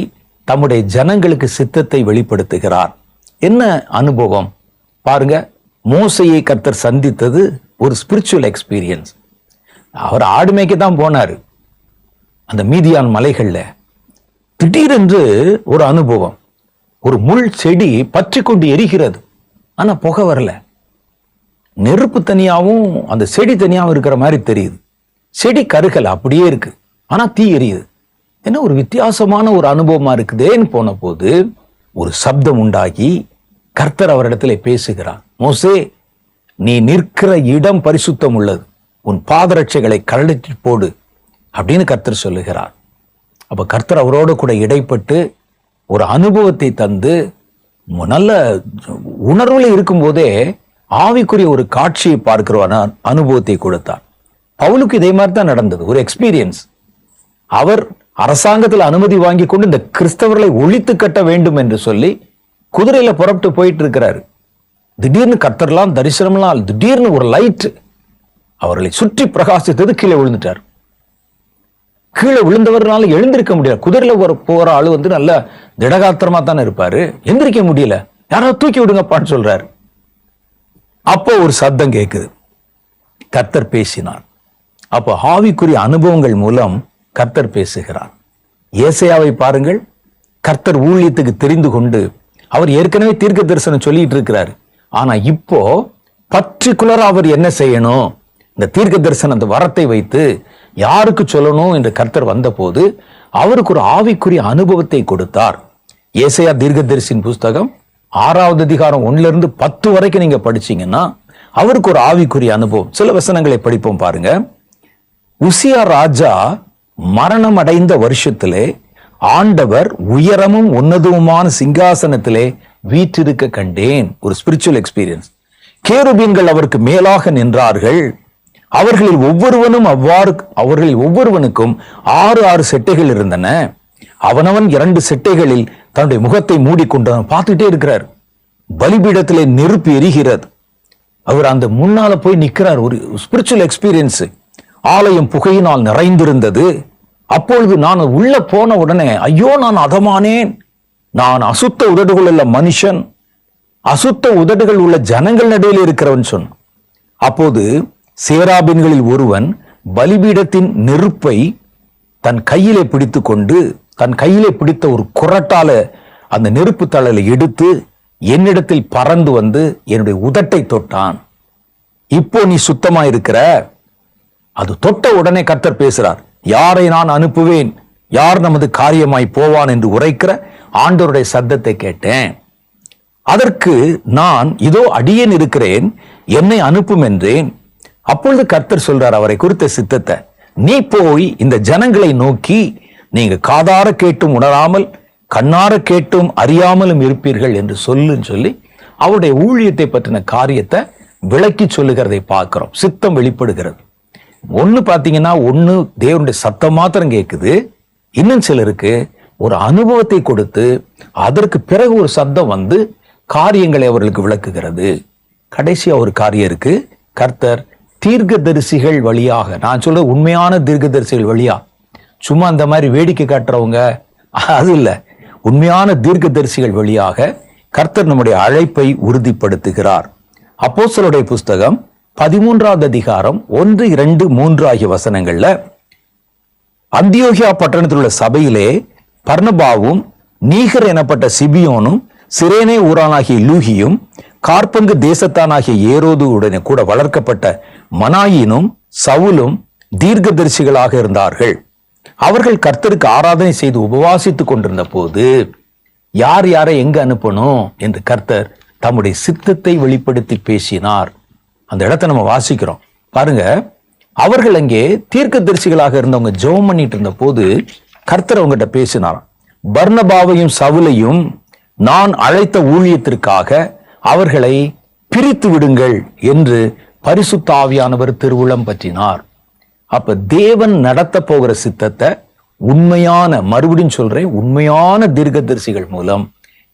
தம்முடைய ஜனங்களுக்கு சித்தத்தை வெளிப்படுத்துகிறார். என்ன அனுபவம் பாருங்க, மோசையை கர்த்தர் சந்தித்தது ஒரு ஸ்பிரிச்சுவல் எக்ஸ்பீரியன்ஸ். அவர் ஆடு மேய்க்க தான் போனாரு அந்த மீதியான் மலைகள்ல. திடீரென்று ஒரு அனுபவம், ஒரு முள் செடி பற்றி கொண்டு எரிகிறது, ஆனா புகை வரல. நெருப்பு தனியாவும் அந்த செடி தனியாவும் இருக்கிற மாதிரி தெரியுது. செடி கருகல, அப்படியே இருக்கு, ஆனா தீ எரியுது. என்ன ஒரு வித்தியாசமான ஒரு அனுபவமா இருக்குதேன்னு போன போது ஒரு சப்தம் உண்டாகி கர்த்தர் அவரிடத்துல பேசுகிறார். மோசே, நீ நிற்கிற இடம் பரிசுத்தம் உள்ளது, உன் பாதரட்சைகளை கழற்றி போடு அப்படின்னு கர்த்தர் சொல்லுகிறார். அப்ப கர்த்தர் அவரோடு கூட இடைப்பட்டு ஒரு அனுபவத்தை தந்து நல்ல உணர்வுல இருக்கும்போதே ஆவிக்குரிய ஒரு காட்சியை பார்க்கிற அனுபவத்தை கொடுத்தார். பவுலுக்கு இதே மாதிரி தான் நடந்தது. ஒரு எக்ஸ்பீரியன்ஸ். அவர் அரசாங்கத்தில் அனுமதி வாங்கி கொண்டு இந்த கிறிஸ்தவர்களை ஒழித்து கட்ட வேண்டும் என்று சொல்லி குதிரையில புறப்பட்டு போயிட்டு இருக்கிறாரு. திடீர்னு கர்த்தர்லாம் தரிசனம்லாம் திடீர்னு ஒரு லைட் அவர்களை சுற்றி பிரகாசித்தது. கீழே விழுந்துட்டார். கீழே விழுந்தவர்னால எழுந்திருக்க முடியல. குதிரையில போற ஆளு நல்ல திடகாத்திரமா தானே இருப்பாரு. எந்திரிக்க முடியல. யாராவது தூக்கி விடுங்கப்பான்னு சொல்றாரு. அப்போ ஒரு சத்தம் கேட்குது. கர்த்தர் பேசினார். அப்போ ஆவிக்குரிய அனுபவங்கள் மூலம் கர்த்தர் பேசுகிறார். ஏசாயாவை பாருங்கள். கர்த்தர் ஊழியத்துக்கு தெரிந்து கொண்டு அவர் ஏற்கனவே தீர்க்க தரிசனம் சொல்லிட்டு இருக்கிறார். ஆனா இப்போ பர்டிகுலரா அவர் என்ன செய்யணும், இந்த தீர்க்க தரிசனம் அந்த வரத்தை வைத்து யாருக்கு சொல்லணும் என்று கர்த்தர் வந்த போது அவருக்கு ஒரு ஆவிக்குரிய அனுபவத்தை கொடுத்தார். ஏசாயா தீர்க்கதரிசியின் புஸ்தகம் 6வது அதிகாரம் 1-10 வரைக்கும் நீங்க படிச்சீங்கன்னா அவருக்கு ஒரு ஆவிக்குரிய அனுபவம். சில வசனங்களை படிப்போம் பாருங்க. உசியா ராஜா மரணம் அடைந்த வருஷத்திலே ஆண்டவர் உயரமும் உன்னதமுமான சிங்காசனத்திலே வீற்றிருக்க கண்டேன். ஒரு ஸ்பிரிச்சுவல் எக்ஸ்பீரியன்ஸ். கேருபீன்கள் அவருக்கு மேலாக நின்றார்கள். அவர்களில் ஒவ்வொருவனுக்கும் 6 செட்டைகள் இருந்தன. அவனவன் 2 செட்டைகளில் தன்னுடைய முகத்தை மூடிக்கொண்டான். பார்த்துட்டே இருக்கிறார். பலிபீடத்திலே நெருப்பு எரிகிறது. அவர் அந்த முன்னால போய் நிற்கிறார். ஒரு ஸ்பிரிச்சுவல் எக்ஸ்பீரியன்ஸ். ஆலயம் புகையினால் நிறைந்திருந்தது. அப்பொழுது நான் உள்ள போன உடனே ஐயோ நான் அதமானேன், நான் அசுத்த உதடுகள் உள்ள மனுஷன், அசுத்த உதடுகள் உள்ள ஜனங்கள் நடுவில் இருக்கிறவன் சொன்னான். அப்போது சேராபின்களில் ஒருவன் பலிபீடத்தின் நெருப்பை தன் கையிலே பிடித்து கொண்டு தன் கையிலே பிடித்த ஒரு குரட்டால அந்த நெருப்பு தழலை எடுத்து என்னிடத்தில் பறந்து வந்து என்னுடைய உதட்டை தொட்டான். இப்போ நீ சுத்தமா இருக்கிற. அது தொட்ட உடனே கர்த்தர் பேசுறார். யாரை நான் அனுப்புவேன், யார் நமது காரியமாய் போவான் என்று உரைக்கிற ஆண்டவருடைய சத்தத்தை கேட்டேன். அதற்கு நான் இதோ அடியேன் இருக்கிறேன், என்னை அனுப்பும் என்றேன். அப்பொழுது கர்த்தர் சொல்றார் அவரை குறித்த சித்தத்தை. நீ போய் இந்த ஜனங்களை நோக்கி நீங்க காதார கேட்டும் உணராமல் கண்ணார கேட்டும் அறியாமலும் இருப்பீர்கள் என்று சொல்லி அவருடைய ஊழியத்தை பற்றின காரியத்தை விளக்கி சொல்லுகிறதை பார்க்கிறோம். சித்தம் வெளிப்படுகிறது. ஒண்ணு பாத்தீங்கன்னா தேவனுடைய சத்தம் மாத்திரம் கேட்குது. இன்னும் சிலருக்கு ஒரு அனுபவத்தை கொடுத்து அதற்கு பிறகு ஒரு சத்தம் வந்து காரியங்களை அவர்களுக்கு விளக்குகிறது. கடைசியா ஒரு காரியம் இருக்கு. கர்த்தர் தீர்க்கதரிசிகள் வழியாக, நான் சொல்ற உண்மையான தீர்க்கதரிசிகள் வழியா, சும்மா அந்த மாதிரி வேடிக்கை காட்டுறவங்க அது இல்ல, உண்மையான தீர்க்கதரிசிகள் வழியாக கர்த்தர் நம்முடைய அழைப்பை உறுதிப்படுத்துகிறார். அப்போஸ்தலருடைய புஸ்தகம் 13வது அதிகாரம் 1, 2, 3 ஆகிய வசனங்கள்ல அந்தியோகியா பட்டணத்தில் உள்ள சபையிலே பர்னபாவும் நீகர் எனப்பட்ட சிபியோனும் சிரேனே ஊரானாகிய லூகியும் கார்பங்கு தேசத்தானாகிய ஏரோது உடனே கூட வளர்க்கப்பட்ட மனாயினும் சவுலும் தீர்க்கதரிசிகளாக இருந்தார்கள். அவர்கள் கர்த்தருக்கு ஆராதனை செய்து உபவாசித்துக் கொண்டிருந்த போது யார் யாரை எங்க அனுப்பணும் என்று கர்த்தர் தம்முடைய சித்தத்தை வெளிப்படுத்தி பேசினார். அந்த இடத்தை நம்ம வாசிக்கிறோம் பாருங்க. அவர்கள் அங்கே தீர்க்கதரிசிகளாக இருந்தவங்க ஜெபம் பண்ணிட்டு இருந்த போது கர்த்தர் அவங்ககிட்ட பேசினாராம். பர்னபாவையும் சவுலையும் நான் அழைத்த ஊழியத்திற்காக அவர்களை பிரித்து விடுங்கள் என்று பரிசுத்த ஆவியானவர் திருவுளம் பற்றினார். அப்ப தேவன் நடத்த போகிற சித்தத்தை உண்மையான, மறுபடியும் சொல்றேன், உண்மையான தீர்க்கதரிசிகள் மூலம்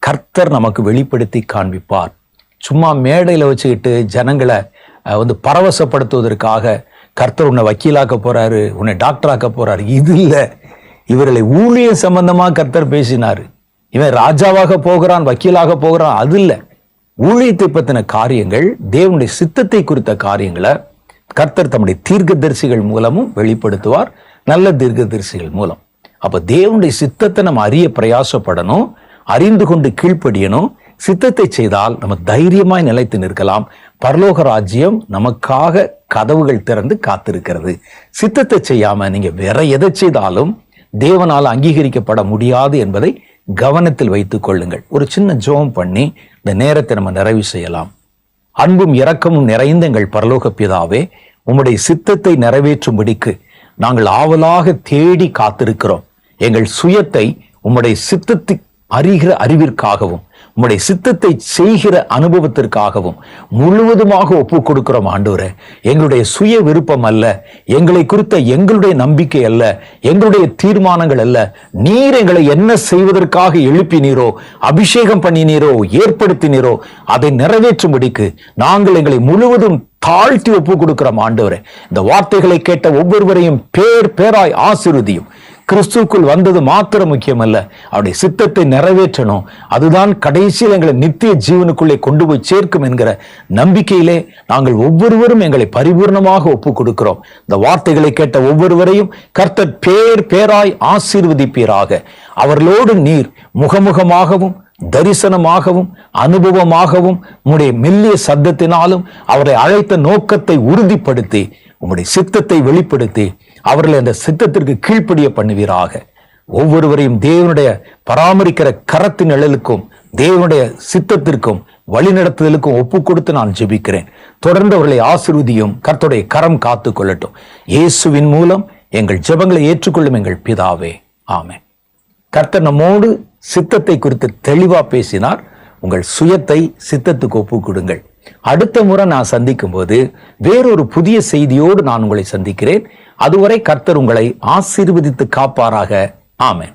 கர்த்தர் நமக்கு வெளிப்படுத்தி காண்பிப்பார். சும்மா மேடையில வச்சுக்கிட்டு ஜனங்களை பரவசப்படுத்துவதற்காக கர்த்தர் உன்னை வக்கீலாக்க போறாரு, உன்னை டாக்டராக்க போறாரு, இது இல்ல. இவர்களை ஊழிய சம்பந்தமா கர்த்தர் பேசினாரு. இவன் ராஜாவாக போகிறான், வக்கீலாக போகிறான், அது இல்ல. ஊழியத்தை பத்தின காரியங்கள், தேவனுடைய சித்தத்தை குறித்த காரியங்களை கர்த்தர் தம்முடைய தீர்க்கதரிசிகள் மூலமும் வெளிப்படுத்துவார், நல்ல தீர்க்கதரிசிகள் மூலம். அப்ப தேவனுடைய சித்தத்தை நம்ம அறிய பிரயாசப்படணும், அறிந்து கொண்டு கீழ்ப்படியணும். சித்தத்தை செய்தால் நம்ம தைரியமாய் நிலைத்து நிற்கலாம். பரலோக ராஜ்யம் நமக்காக கதவுகள் திறந்து காத்திருக்கிறது. சித்தத்தை செய்யாம நீங்க வேற எதை செய்தாலும் தேவனால் அங்கீகரிக்கப்பட முடியாது என்பதை கவனத்தில் வைத்துக் கொள்ளுங்கள். ஒரு சின்ன ஜெபம் பண்ணி இந்த நேரத்தை நம்ம நிறைவு செய்யலாம். அன்பும் இரக்கமும் நிறைந்த எங்கள் பரலோக பிதாவே, உம்முடைய சித்தத்தை நிறைவேற்றும்படிக்கு நாங்கள் ஆவலாக தேடி காத்திருக்கிறோம். எங்கள் சுயத்தை உம்முடைய சித்தத்தை அறிகிற அறிவிற்காகவும் உம்முடைய சித்தத்தை செய்கிற அனுபவத்திற்காகவும் முழுவதுமாக ஒப்பு கொடுக்கிறோம் ஆண்டவரே. எங்களுடைய சுய விருப்பம் அல்ல, எங்களை குறித்த எங்களுடைய நம்பிக்கை அல்ல, எங்களுடைய தீர்மானங்கள் அல்ல. நீர் எங்களை என்ன செய்வதற்காக எழுப்பினீரோ, அபிஷேகம் பண்ணினீரோ, ஏற்படுத்தினீரோ, அதை நிறைவேற்றும்படிக்கு நாங்கள் எங்களை முழுவதும் தாழ்த்தி ஒப்பு கொடுக்கிறோம் ஆண்டவரே. இந்த வார்த்தைகளை கேட்ட ஒவ்வொருவரையும் பேர் பேராய் ஆசீர்வதியும். கிறிஸ்துக்குள் வந்தது மாத்திரம் முக்கியமல்ல, அவருடைய சித்தத்தை நிறைவேற்றணும். அதுதான் கடைசியில் எங்களை நித்திய ஜீவனுக்குள்ளே கொண்டு போய் சேர்க்கும் என்கிற நம்பிக்கையிலே நாங்கள் ஒவ்வொருவரும் எங்களை பரிபூர்ணமாக ஒப்பு கொடுக்கிறோம். இந்த வார்த்தைகளை கேட்ட ஒவ்வொருவரையும் கர்த்தர் பேர் பேராய் ஆசீர்வதிப்பீராக. அவர்களோடு நீர் முகமுகமாகவும் தரிசனமாகவும் அனுபவமாகவும் உம்முடைய மெல்லிய சத்தத்தினாலும் அவரை அழைத்த நோக்கத்தை உறுதிப்படுத்தி உம்முடைய சித்தத்தை வெளிப்படுத்தி அவர்களை அந்த சித்தத்திற்கு கீழ்ப்படிய பண்ணுவீராக. ஒவ்வொருவரையும் தேவனுடைய பராமரிக்கிற கரத்தின் நிழலுக்கும் தேவனுடைய சித்தத்திற்கும் வழிநடத்துதலுக்கும் ஒப்பு கொடுத்து நான் ஜெபிக்கிறேன். தொடர்ந்து அவர்களை ஆசீர்வதியும். கர்த்தருடைய கரம் காத்து கொள்ளட்டும். இயேசுவின் மூலம் எங்கள் ஜெபங்களை ஏற்றுக்கொள்ளும் எங்கள் பிதாவே, ஆமென். கர்த்தர் நம்மோடு சித்தத்தை குறித்து தெளிவா பேசினார். உங்கள் சுயத்தை சித்தத்துக்கு ஒப்பு கொடுங்கள். அடுத்த முறை நான் சந்திக்கும் போது வேறொரு புதிய செய்தியோடு நான் உங்களை சந்திக்கிறேன். அதுவரை கர்த்தர் உங்களை ஆசீர்வதித்து காப்பாராக. ஆமென்.